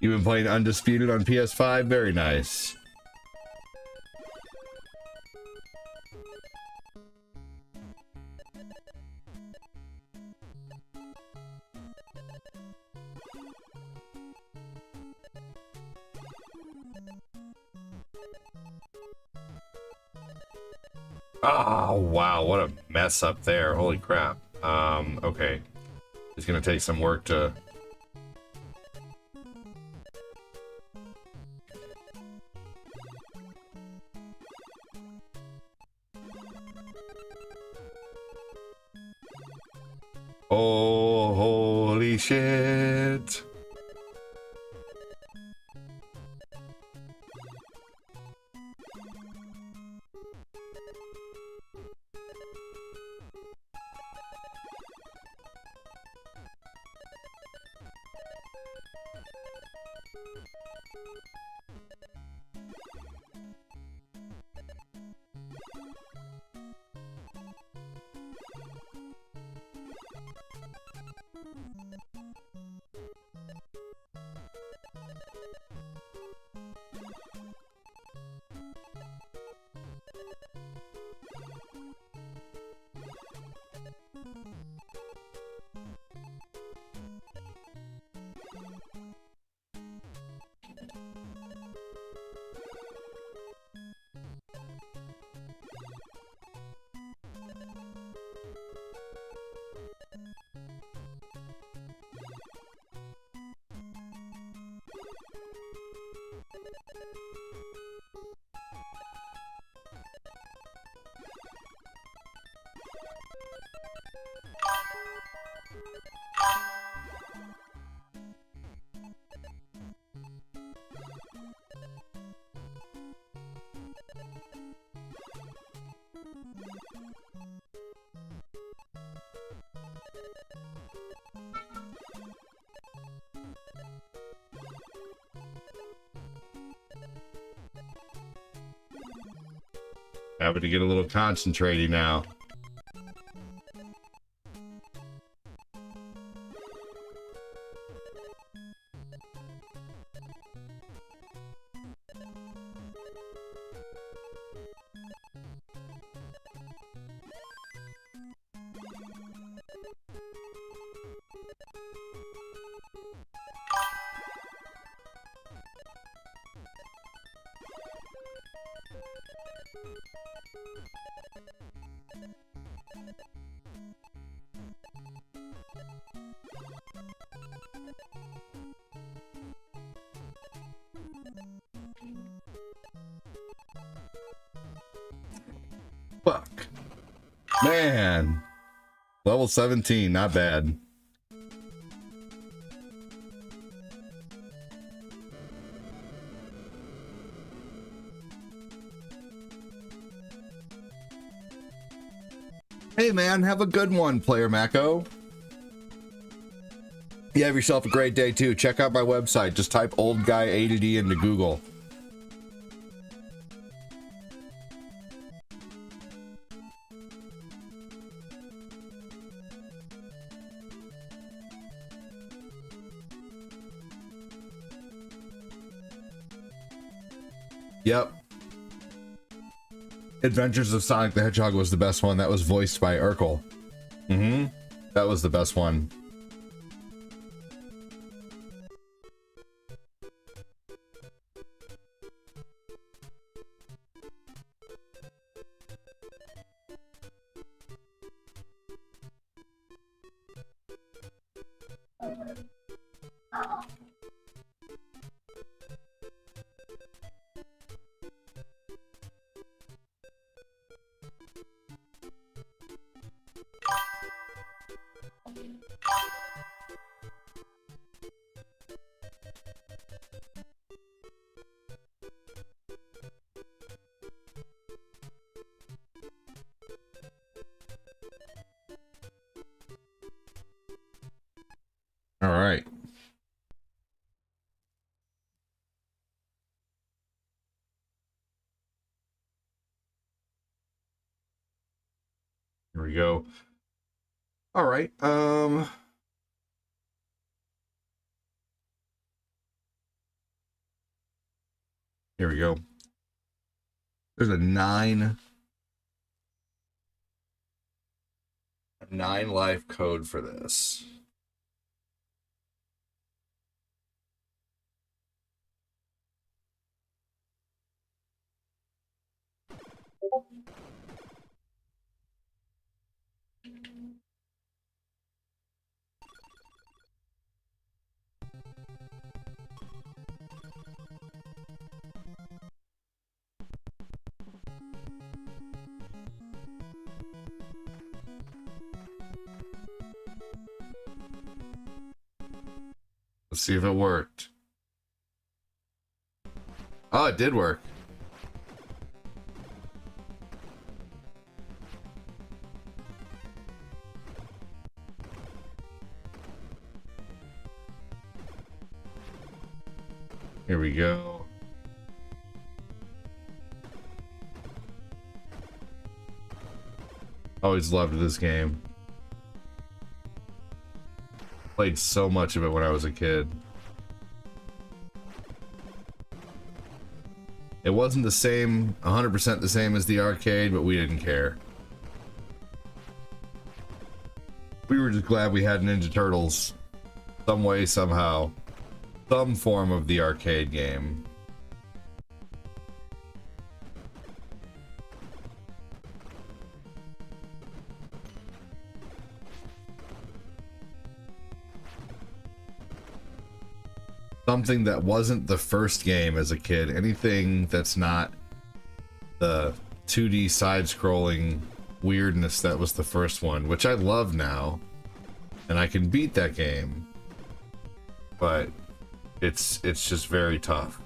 You've been playing Undisputed on PS5? Very nice. Oh, wow, what a mess up there. Holy crap. Okay. It's gonna take some work to... Oh, holy shit. Having to get a little concentrating now. Fuck. Man. Level 17, not bad. Hey man, have a good one, Player Mako. You have yourself a great day too. Check out my website. Just type old guy A to D into Google. Yep. Adventures of Sonic the Hedgehog was the best one. That was voiced by Urkel. Mm-hmm. That was the best one. All right. Here we go. All right. Here we go. There's a 9 life code for this. Let's see if it worked. Oh, it did work. Here we go. Always loved this game. Played so much of it when I was a kid. It wasn't the same, 100% the same as the arcade, but we didn't care. We were just glad we had Ninja Turtles. Some way, somehow. Some form of the arcade game. Something that wasn't the first game as a kid. Anything that's not the 2D side-scrolling weirdness that was the first one, which I love now. And I can beat that game. But it's just very tough.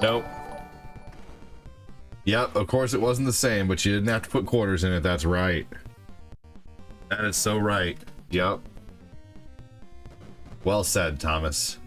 Nope. Yep, of course it wasn't the same, but you didn't have to put quarters in it, that's right. That is so right. Yep. Well said, Thomas.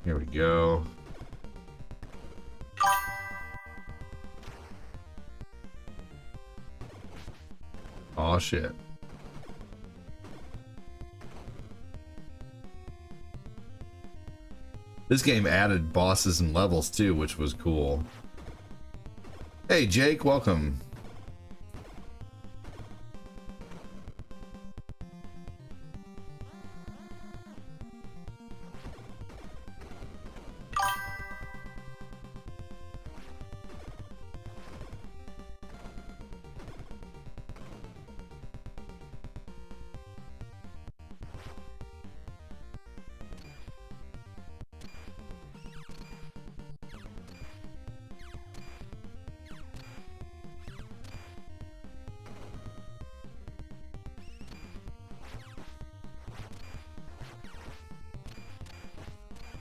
Here we go. Aw, shit. This game added bosses and levels too, which was cool. Hey, Jake, welcome.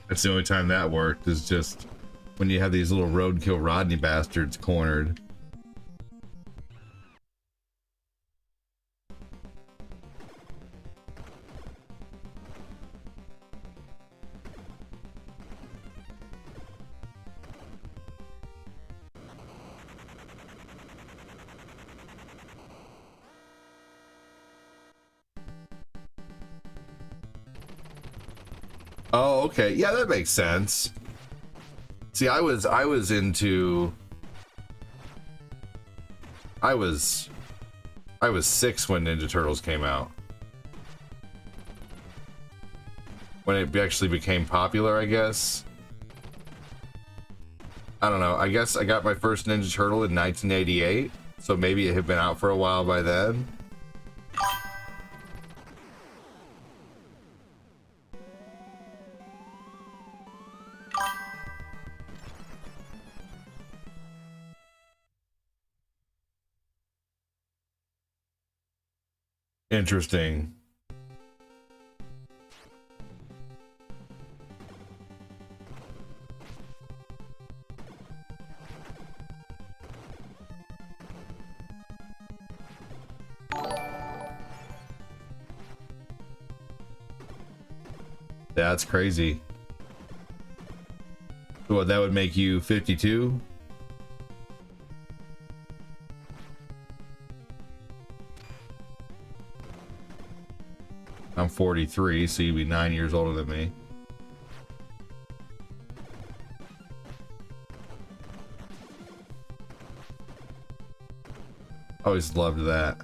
That's the only time that worked, is just when you have these little roadkill Rodney bastards cornered. Oh, okay. Yeah, that makes sense. See, I was 6 when Ninja Turtles came out. When it actually became popular, I guess. I don't know. I guess I got my first Ninja Turtle in 1988, so maybe it had been out for a while by then. Interesting. That's crazy. What, that would make you 52? I'm 43, so you'd be 9 years older than me. Always loved that.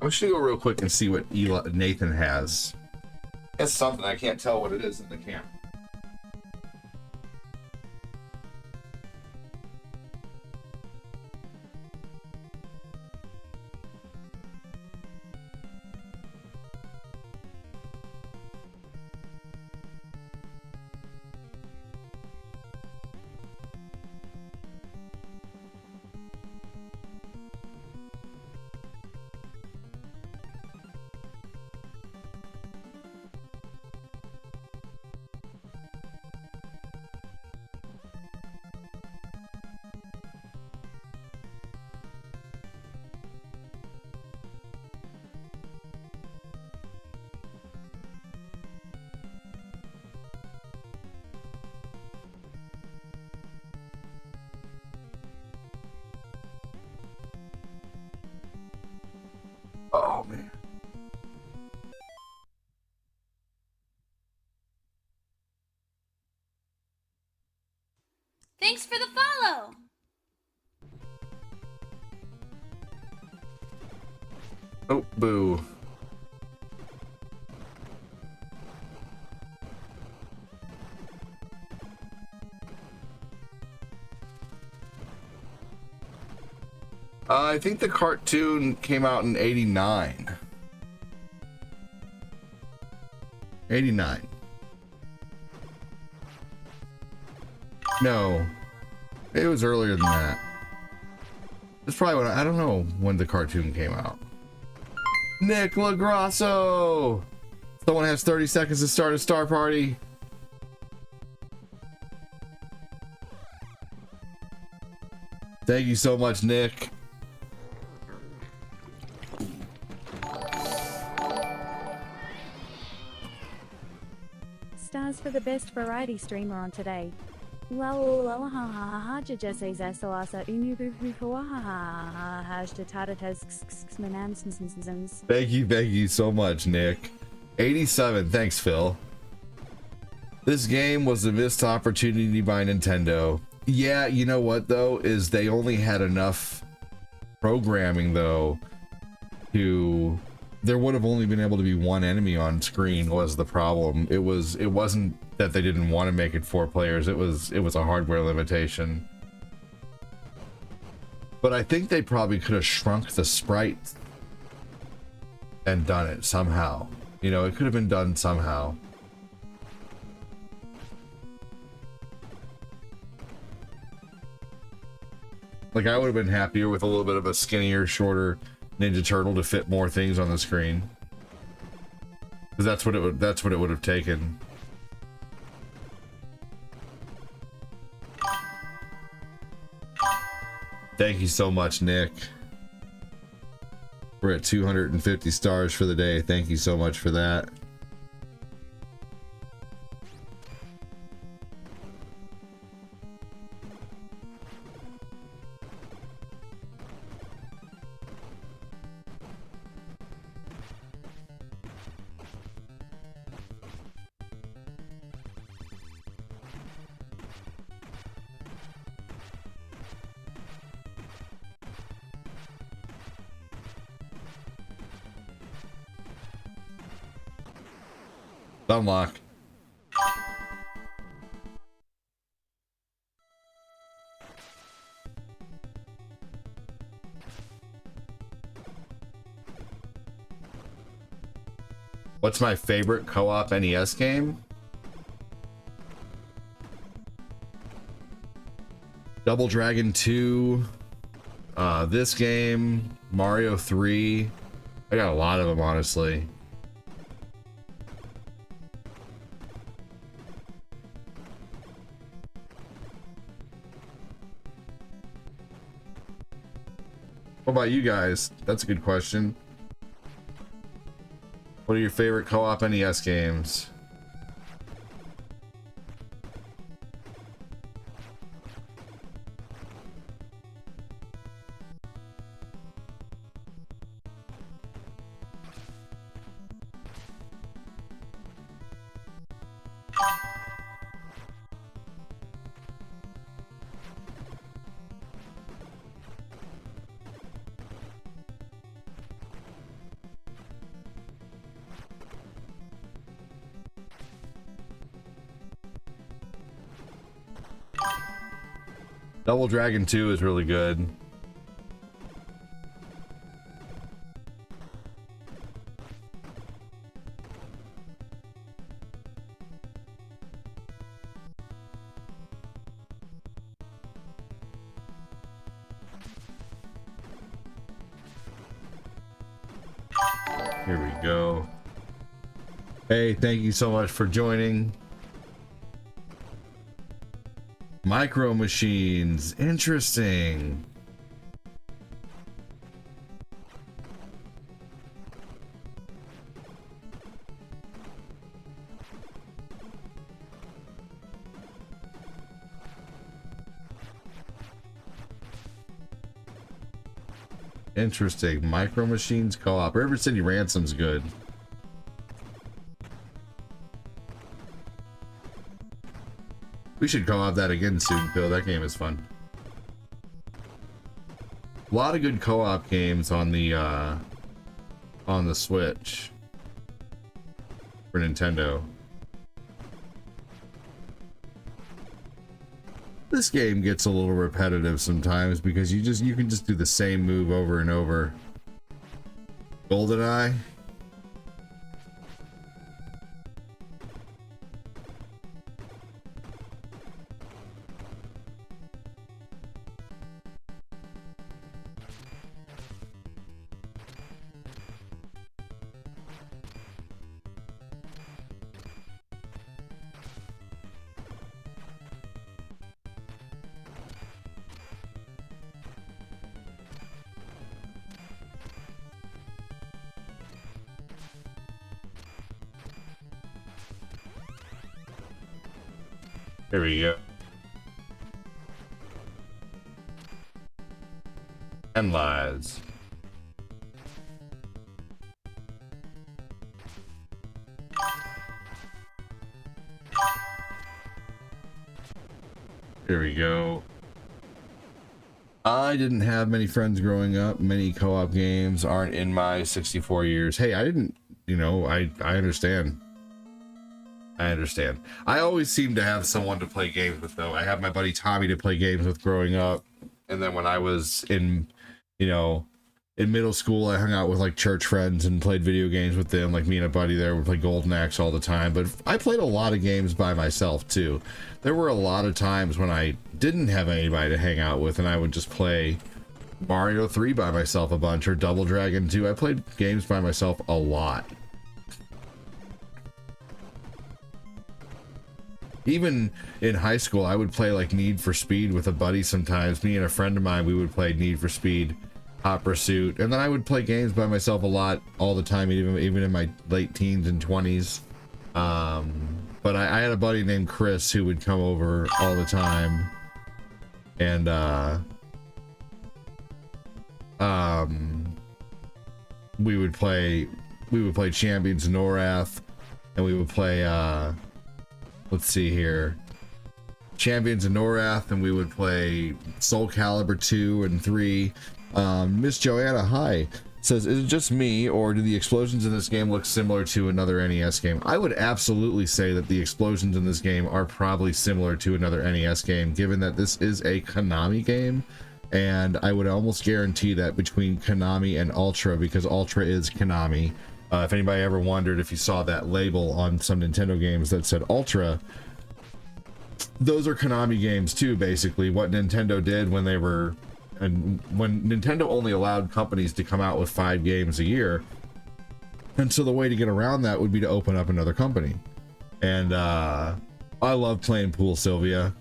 I'm just gonna go real quick and see what Nathan has. It's something I can't tell what it is in the camera. Oh man. Thanks for the follow. Oh, boo. I think the cartoon came out in 89. 89. No, it was earlier than that. It's probably when I don't know when the cartoon came out. Nick LaGrasso! Someone has 30 seconds to start a star party. Thank you so much, Nick. Stars for the best variety streamer on today. Thank you so much, Nick. 87, thanks, Phil. This game was a missed opportunity by Nintendo. Yeah, you know what though, is they only had enough programming though to, there would have only been able to be one enemy on screen was the problem. It wasn't that they didn't want to make it 4 players, it was a hardware limitation. But I think they probably could have shrunk the sprite and done it somehow. You know, it could have been done somehow. Like, I would have been happier with a little bit of a skinnier, shorter Ninja Turtle to fit more things on the screen. Because that's what it would have taken. Thank you so much, Nick. We're at 250 stars for the day. Thank you so much for that. Unlock. What's my favorite co-op NES game? Double Dragon 2, this game, Mario 3. I got a lot of them, honestly. What about you guys? That's a good question. What are your favorite co-op NES games? Double Dragon 2 is really good. Here we go. Hey, thank you so much for joining. Micro Machines, interesting. Interesting. Micro Machines co-op. River City Ransom's good. We should co-op that again soon, Phil. That game is fun. A lot of good co-op games on the Switch for Nintendo. This game gets a little repetitive sometimes because you can just do the same move over and over. GoldenEye. There we go. And lies. Here we go. I didn't have many friends growing up. Many co-op games aren't in my 64 years. Hey, I didn't, you know, I understand. I understand. I always seem to have someone to play games with, though. I had my buddy Tommy to play games with growing up. And then when I was in, you know, in middle school, I hung out with like church friends and played video games with them. Like me and a buddy there would play Golden Axe all the time. But I played a lot of games by myself, too. There were a lot of times when I didn't have anybody to hang out with, and I would just play Mario 3 by myself a bunch, or Double Dragon 2. I played games by myself a lot. Even in high school, I would play like Need for Speed with a buddy sometimes. Me and a friend of mine, we would play Need for Speed, Hot Pursuit, and then I would play games by myself a lot all the time, even in my late teens and 20s. But I had a buddy named Chris who would come over all the time, and we would play Champions of Norath, and we would play let's see here, Champions of Norath, and we would play Soul Calibur 2 and 3. Miss Joanna, hi, says, is it just me, or do the explosions in this game look similar to another NES game? I would absolutely say that the explosions in this game are probably similar to another NES game, given that this is a Konami game, and I would almost guarantee that between Konami and Ultra, because Ultra is Konami. If anybody ever wondered if you saw that label on some Nintendo games that said Ultra, those are Konami games too, basically. What Nintendo did when they were, and when Nintendo only allowed companies to come out with 5 games a year, and so the way to get around that would be to open up another company. And I love playing Pool Sylvia.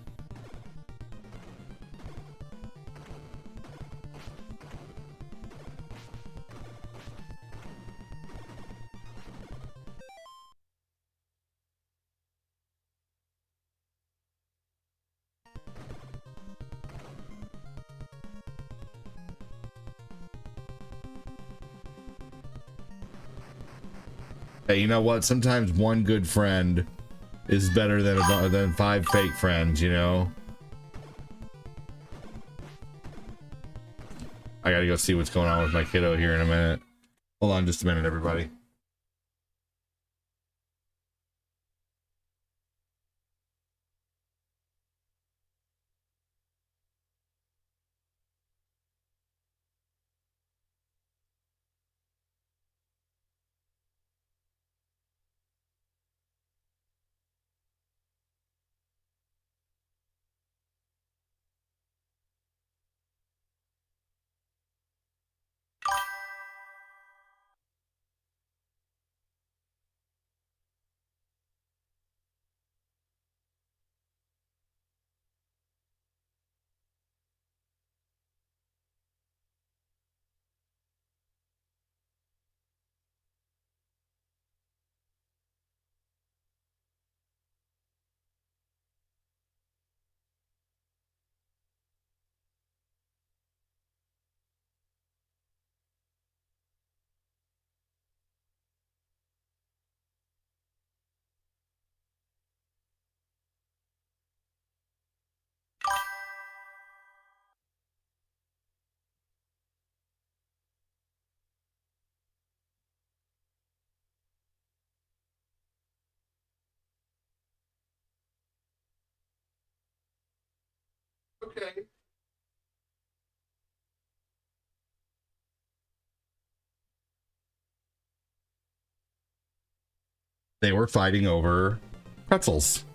Hey, you know what? Sometimes one good friend is better than 5 fake friends, you know? I gotta go see what's going on with my kiddo here in a minute. Hold on just a minute, everybody. Okay. They were fighting over pretzels.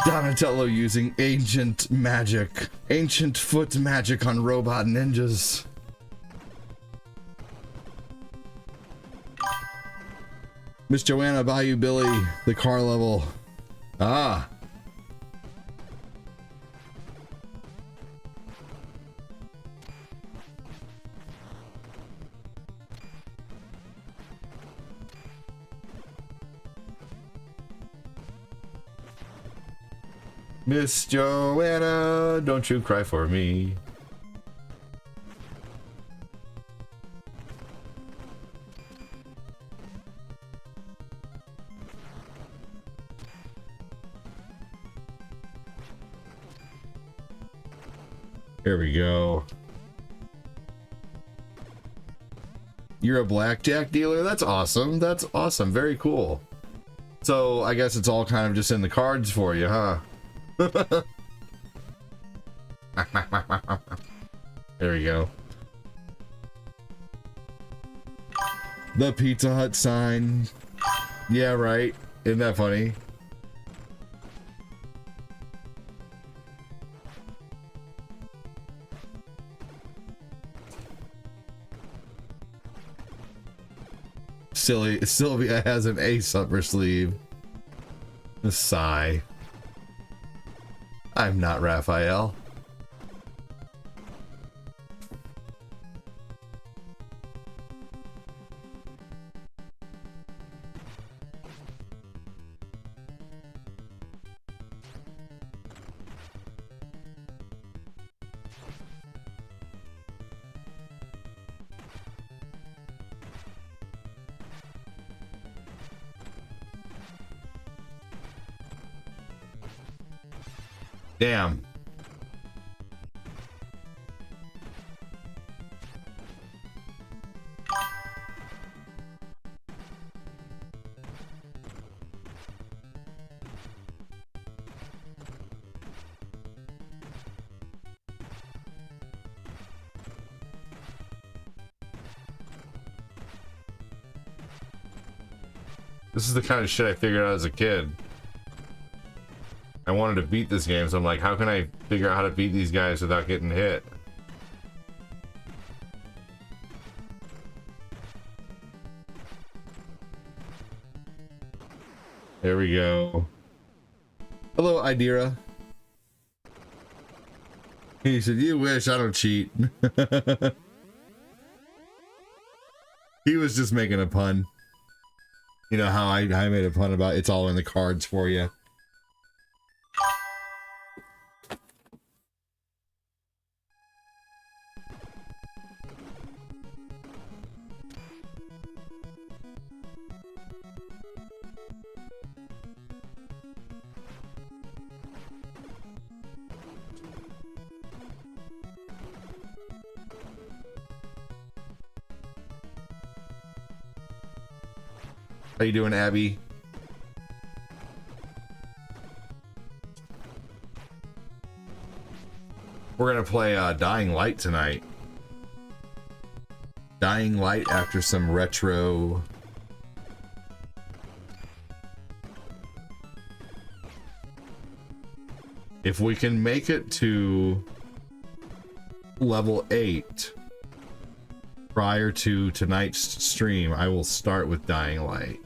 Donatello using ancient foot magic on robot ninjas. Miss Joanna, Bayou Billy, the car level. Ah. Miss Joanna, don't you cry for me. There we go. You're a blackjack dealer? That's awesome. That's awesome. Very cool. So I guess it's all kind of just in the cards for you, huh? There we go. The Pizza Hut sign. Yeah, right. Isn't that funny? Sylvia has an ace up her sleeve. A sigh. I'm not Raphael. Damn. This is the kind of shit I figured out as a kid. I wanted to beat this game, so I'm like, how can I figure out how to beat these guys without getting hit? There we go. Hello, Idira. He said, you wish, I don't cheat. He was just making a pun. You know how I made a pun about it's all in the cards for you. How you doing, Abby? We're gonna play Dying Light tonight. Dying Light after some retro. If we can make it to level 8 prior to tonight's stream, I will start with Dying Light.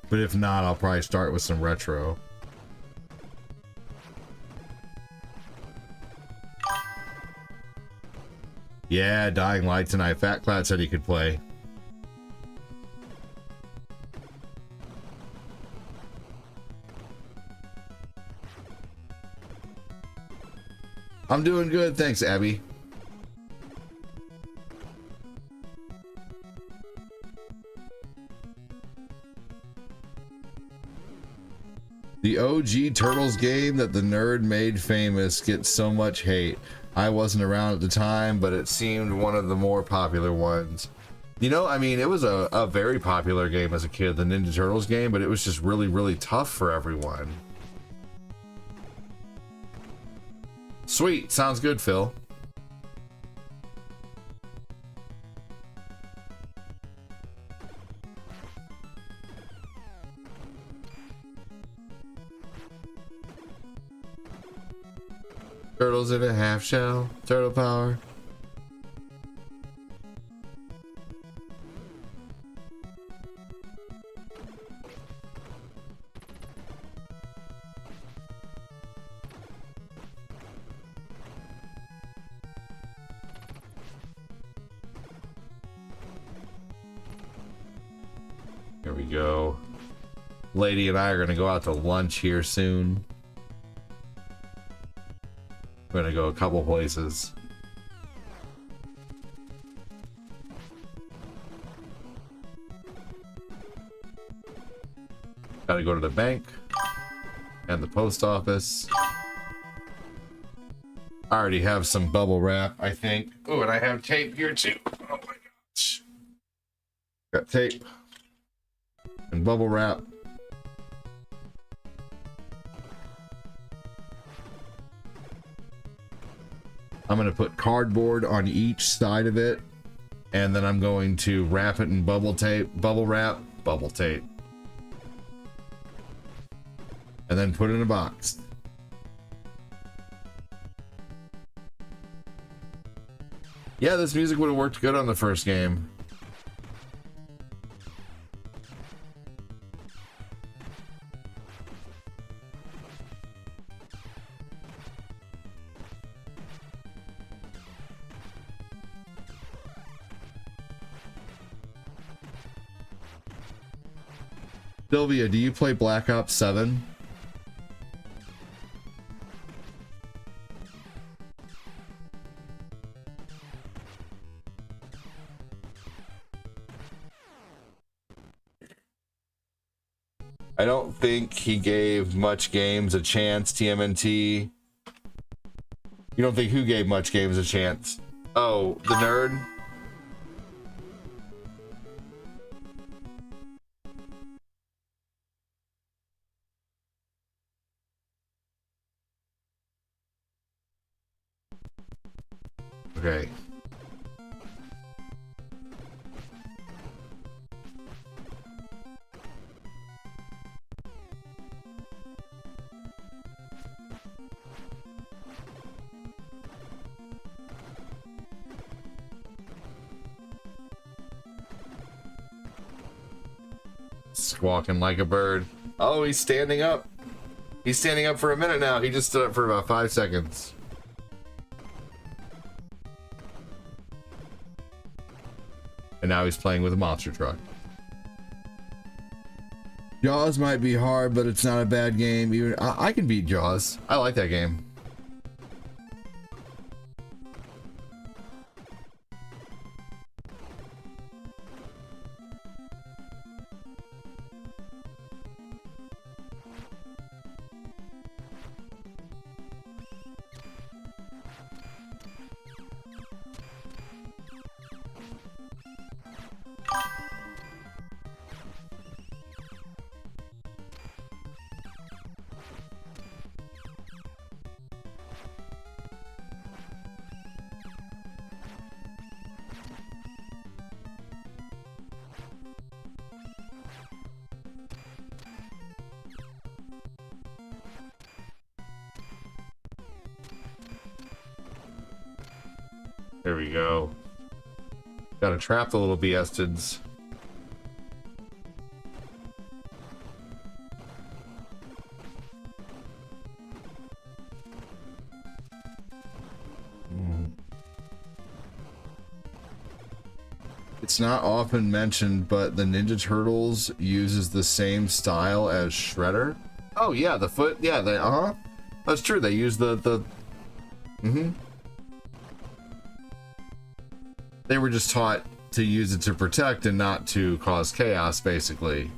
But if not, I'll probably start with some retro. Yeah, Dying Light tonight. Fat Cloud said he could play. I'm doing good, thanks, Abby. The OG Turtles game that the nerd made famous gets so much hate. I wasn't around at the time, but it seemed one of the more popular ones. You know, I mean, it was a very popular game as a kid, the Ninja Turtles game, but it was just really, really tough for everyone. Sweet, sounds good, Phil. Turtles in a half shell, turtle power. Here we go. Lady and I are gonna go out to lunch here soon. We're gonna go a couple places. Gotta go to the bank and the post office. I already have some bubble wrap, I think. Oh, and I have tape here too. Oh my gosh. Got tape and bubble wrap. I'm going to put cardboard on each side of it, and then I'm going to wrap it in bubble tape, bubble wrap, bubble tape, and then put it in a box. Yeah, this music would have worked good on the first game. Sylvia, do you play Black Ops 7? I don't think he gave much games a chance, TMNT. You don't think who gave much games a chance? Oh, the nerd? Okay. Squawking like a bird. Oh, he's standing up. He's standing up for a minute now. He just stood up for about 5 seconds. And now he's playing with a monster truck. Jaws might be hard, but it's not a bad game. Even I can beat Jaws. I like that game. There we go. Gotta trap the little Biestids. It's not often mentioned, but the Ninja Turtles uses the same style as Shredder. Oh yeah, the foot. Yeah, they. That's true. They use the. They were just taught to use it to protect and not to cause chaos, basically.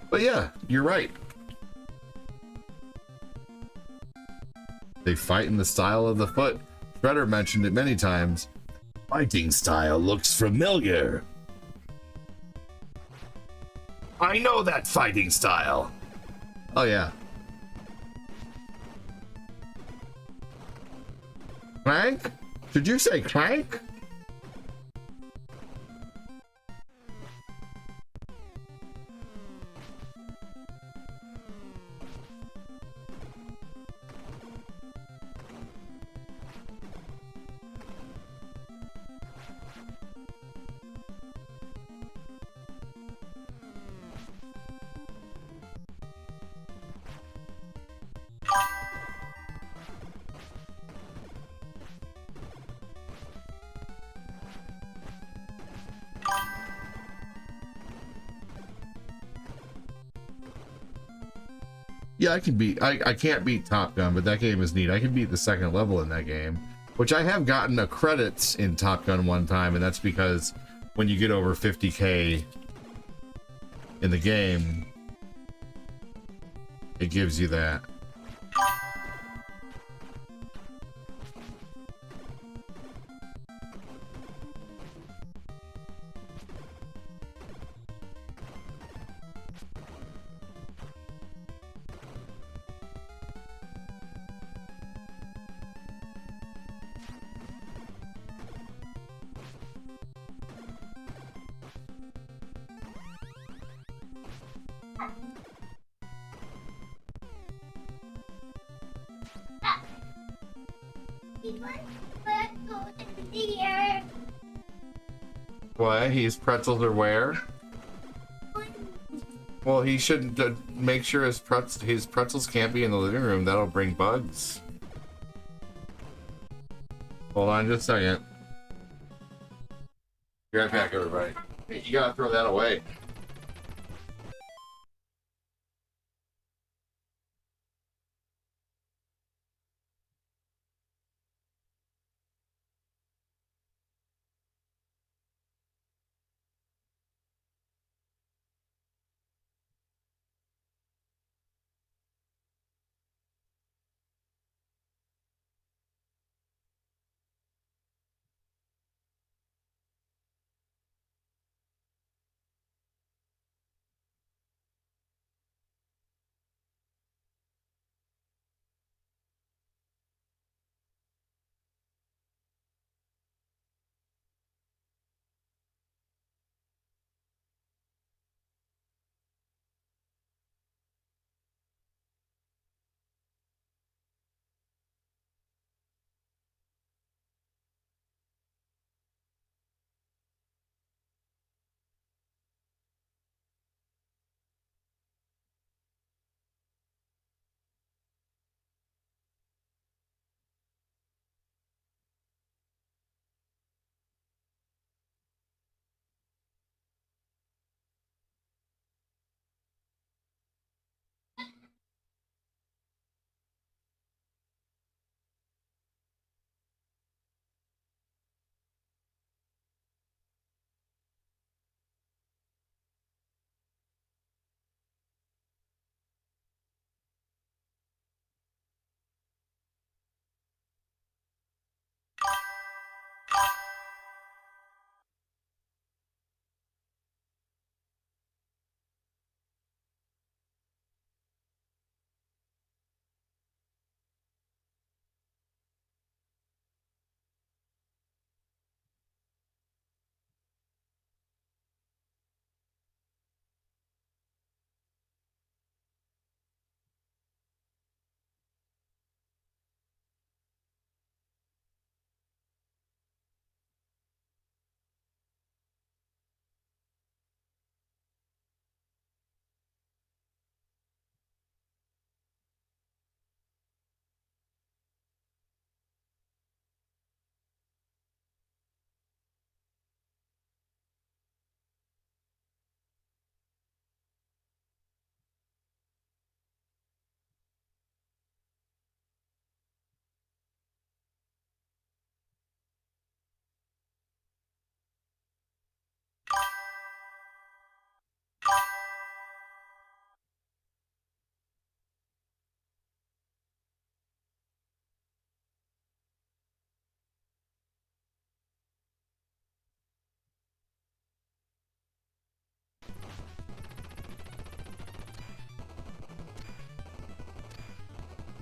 But yeah, you're right. They fight in the style of the foot. Shredder mentioned it many times. Fighting style looks familiar. I know that fighting style. Oh yeah. Clank? Did you say Clank? Yeah, I can beat. I can't beat Top Gun, but that game is neat. I can beat the second level in that game, which I have gotten a credits in Top Gun one time, and that's because when you get over 50K in the game, it gives you that. What? His pretzels are where? Well, he should make sure his pretzels can't be in the living room. That'll bring bugs. Hold on just a second. Be right back, everybody. Hey, you gotta throw that away.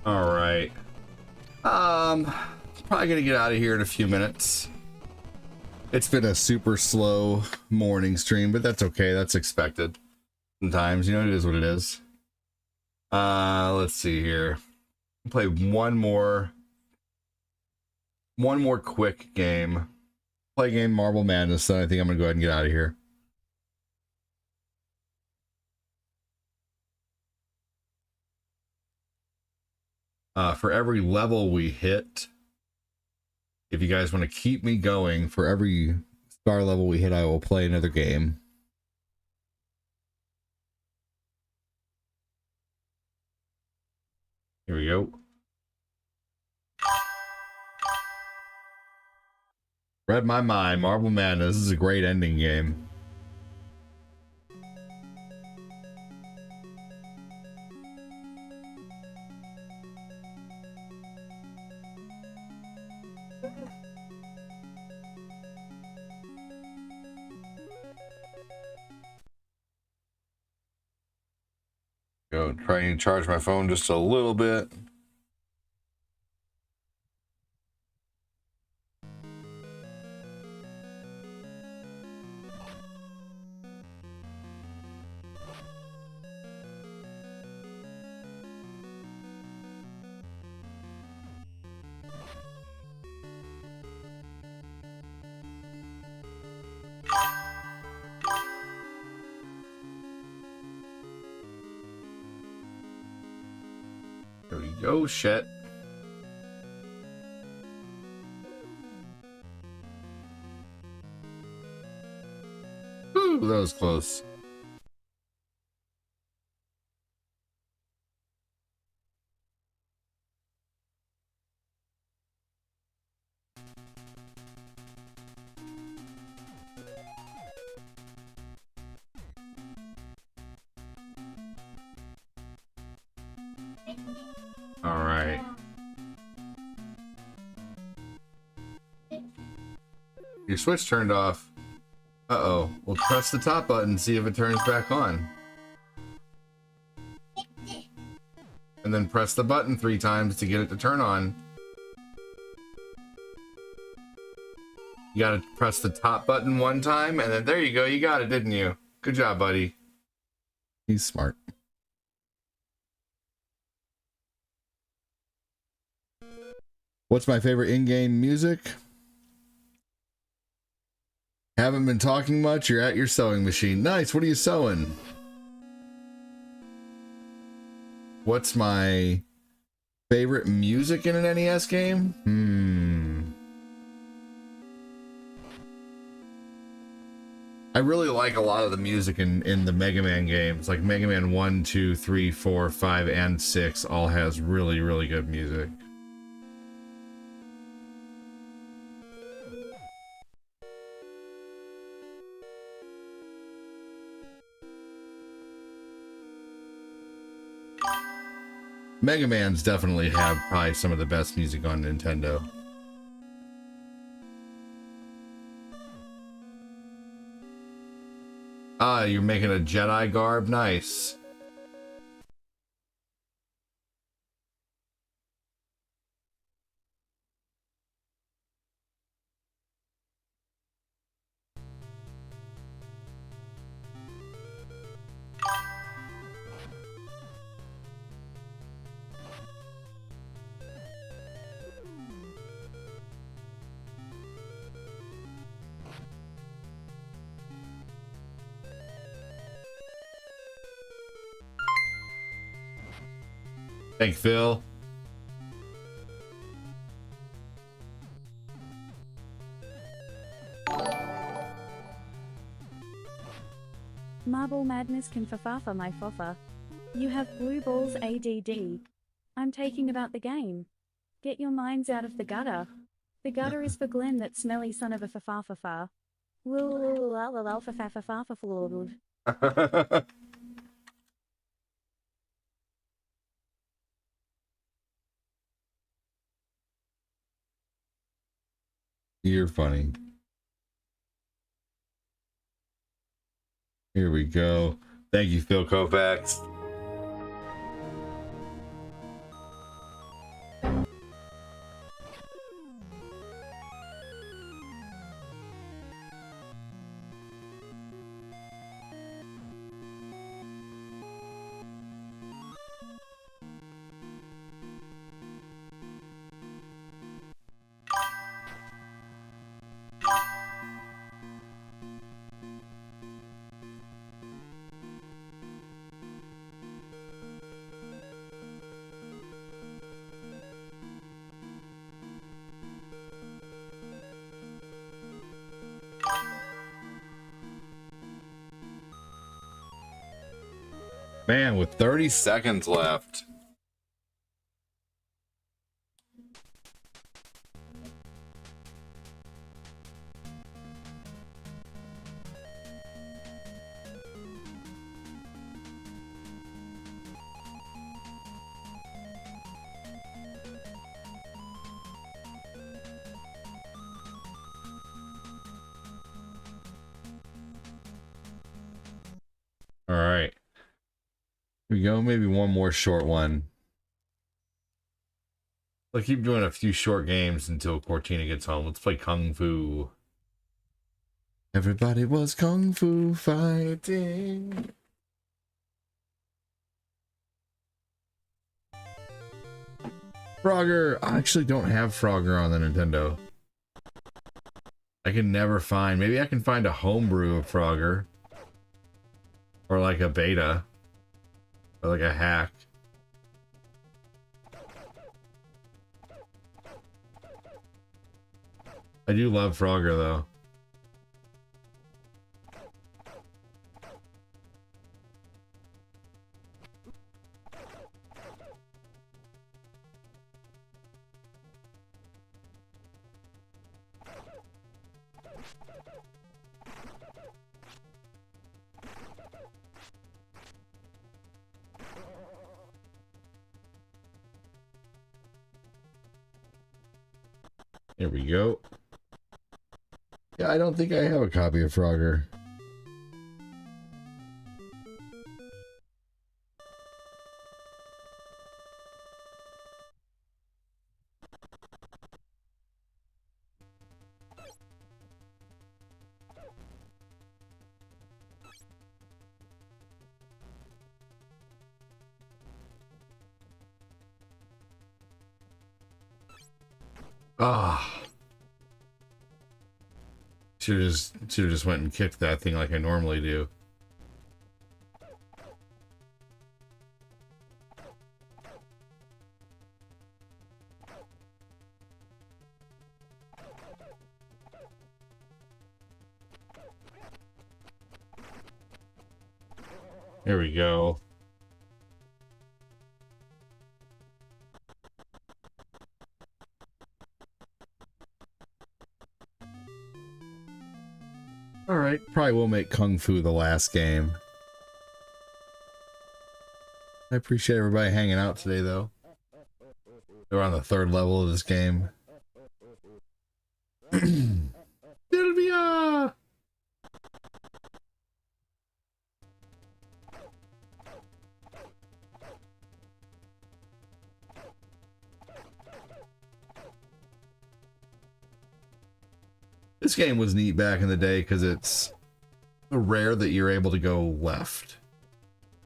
All right. Probably gonna get out of here in a few minutes. It's been a super slow morning stream, but that's okay. That's expected. Sometimes, you know, it is what it is. Let's see here. Play one more quick game. Play game Marble Madness, then I think I'm gonna go ahead and get out of here. For every level we hit, if you guys want to keep me going, for every star level we hit, I will play another game. Here we go. Read my mind. Marble Madness. This is a great ending game. Go try and charge my phone just a little bit. There we go, shit. Ooh, that was close. All right. Your switch turned off. Uh-oh. We'll press the top button, see if it turns back on. And then press the button 3 times to get it to turn on. You gotta press the top button 1 time, and then there you go. You got it, didn't you? Good job, buddy. He's smart. What's my favorite in-game music? Haven't been talking much. You're at your sewing machine. Nice. What are you sewing? What's my favorite music in an NES game? I really like a lot of the music in the Mega Man games. Like Mega Man 1, 2, 3, 4, 5, and 6 all has really, really good music. Mega Man's definitely have probably some of the best music on Nintendo. Ah, you're making a Jedi garb? Nice. Thank Phil. Marble Madness can fafafa my fofa. You have blue balls ADD. I'm taking about the game. Get your minds out of the gutter. The gutter is for Glenn, that smelly son of a fafafafa. You're funny. Here we go. Thank you, Phil Kovacs. Man, with 30 seconds left. All right. Here we go. Maybe one more short one. I'll keep doing a few short games until Cortina gets home. Let's play Kung Fu. Everybody was Kung Fu fighting. Frogger. I actually don't have Frogger on the Nintendo. I can never find. Maybe I can find a homebrew of Frogger. Or like a beta. Or like a hack. I do love Frogger though. Here we go. Yeah, I don't think I have a copy of Frogger. Ah. Should have just went and kicked that thing like I normally do. Here we go. Alright, probably will make Kung Fu the last game. I appreciate everybody hanging out today, though. They're on the 3rd level of this game. Sylvia! This game was neat back in the day because it's rare that you're able to go left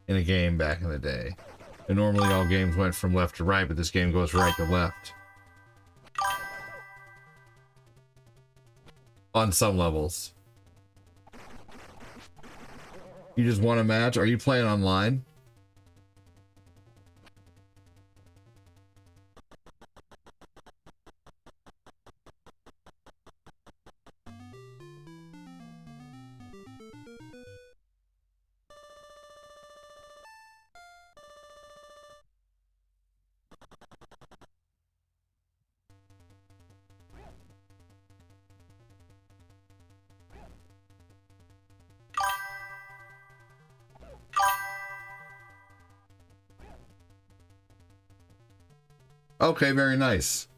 in a game back in the day. And normally all games went from left to right, but this game goes right to left. On some levels. You just want a match? Are you playing online? Okay, very nice.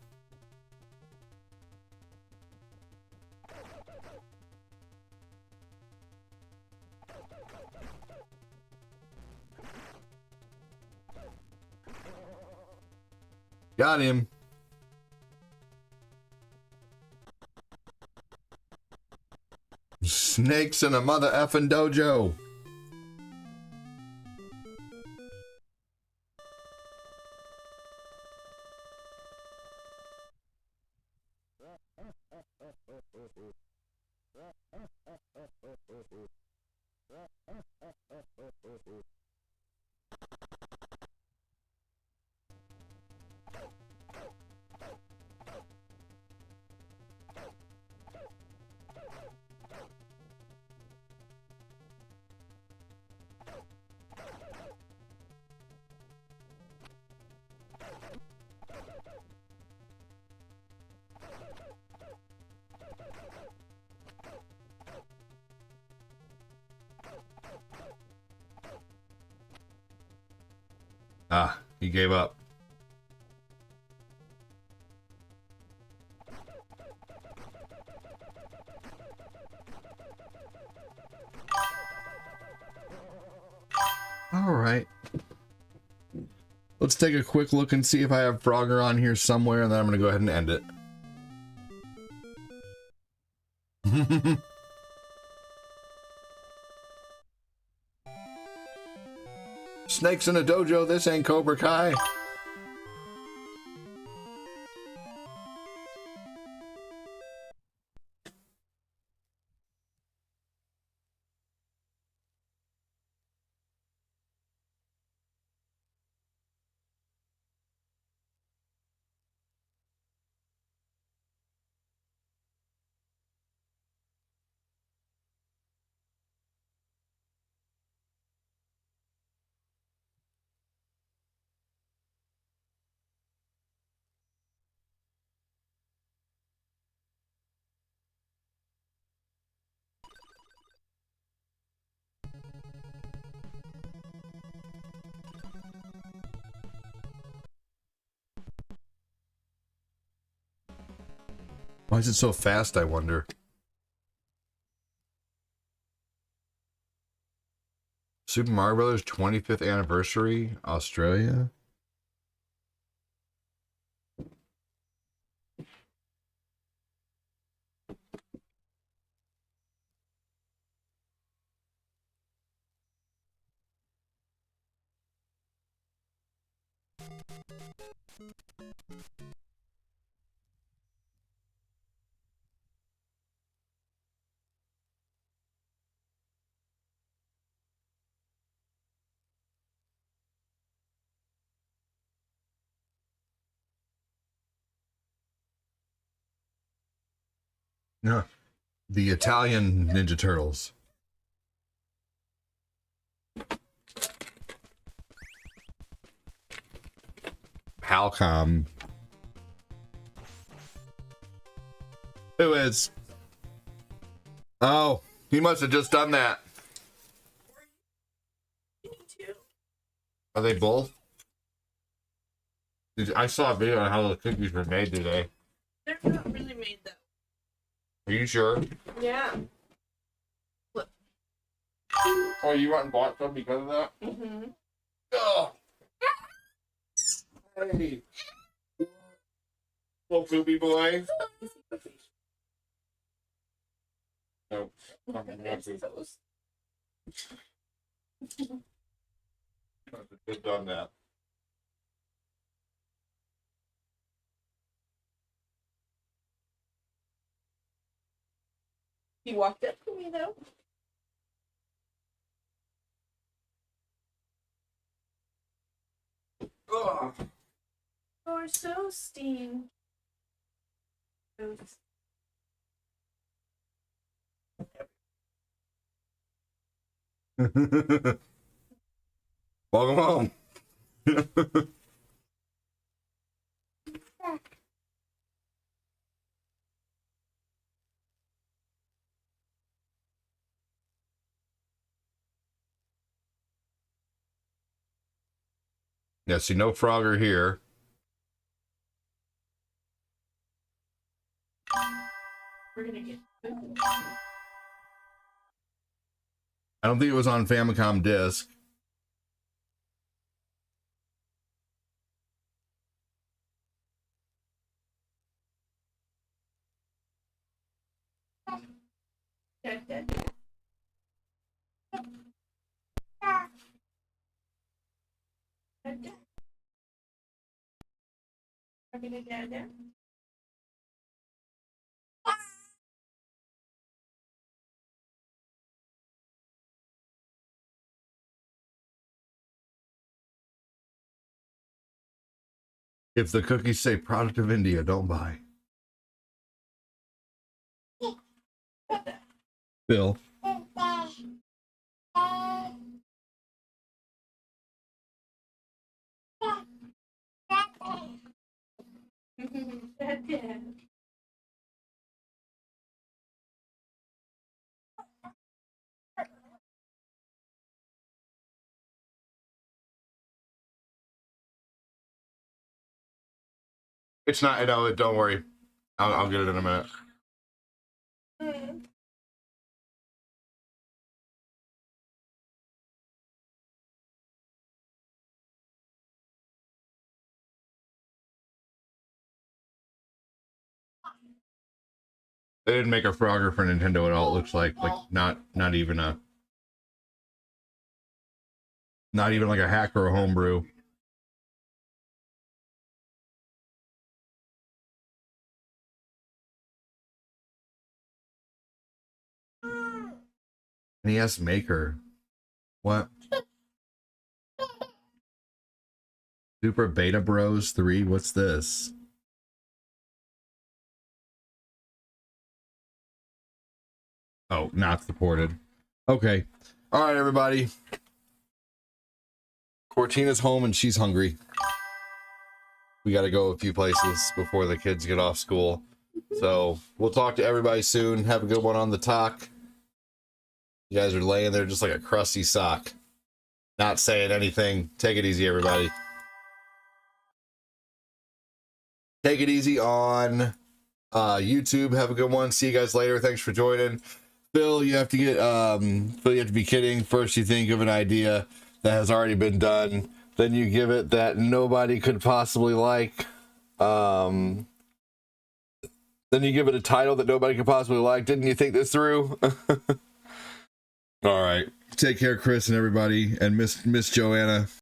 Got him. Snakes in a mother effing dojo. Ah, he gave up. All right. Let's take a quick look and see if I have Frogger on here somewhere, and then I'm going to go ahead and end it. Snakes in a dojo, this ain't Cobra Kai. Why is it so fast, I wonder? Super Mario Brothers 25th anniversary, Australia? No. The Italian Ninja Turtles. Palcom. Who is? Oh, he must have just done that. Are they both? I saw a video on how the cookies were made today. They're not really made though. Are you sure? Yeah. Look. Oh, you went and bought some because of that? Mm-hmm. Oh. Hey. Little poopy boy. Nope. Just done that. He walked up to me though. Ugh. You're so sting. Welcome home. Yeah, see, no Frogger here. We're gonna get food. I don't think it was on Famicom disc. Dad, Dad. Dad, Dad. We're gonna Dad, Dad. If the cookies say product of India, don't buy. Bill. Dad, Dad. It's not. No, don't worry. I'll get it in a minute. Hmm. They didn't make a Frogger for Nintendo at all. It looks like not even like a hack or a homebrew. NES Maker. What? Super Beta Bros 3. What's this? Oh, not supported. Okay. All right, everybody. Cortina's home and she's hungry. We got to go a few places before the kids get off school. So we'll talk to everybody soon. Have a good one on the talk. You guys are laying there just like a crusty sock. Not saying anything. Take it easy, everybody. Take it easy on YouTube. Have a good one. See you guys later. Thanks for joining. Phil, you have to get Phil, you have to be kidding. First you think of an idea that has already been done, then you give it that nobody could possibly like. Then you give it a title that nobody could possibly like. Didn't you think this through? All right. Take care, Chris and everybody, and Miss Joanna.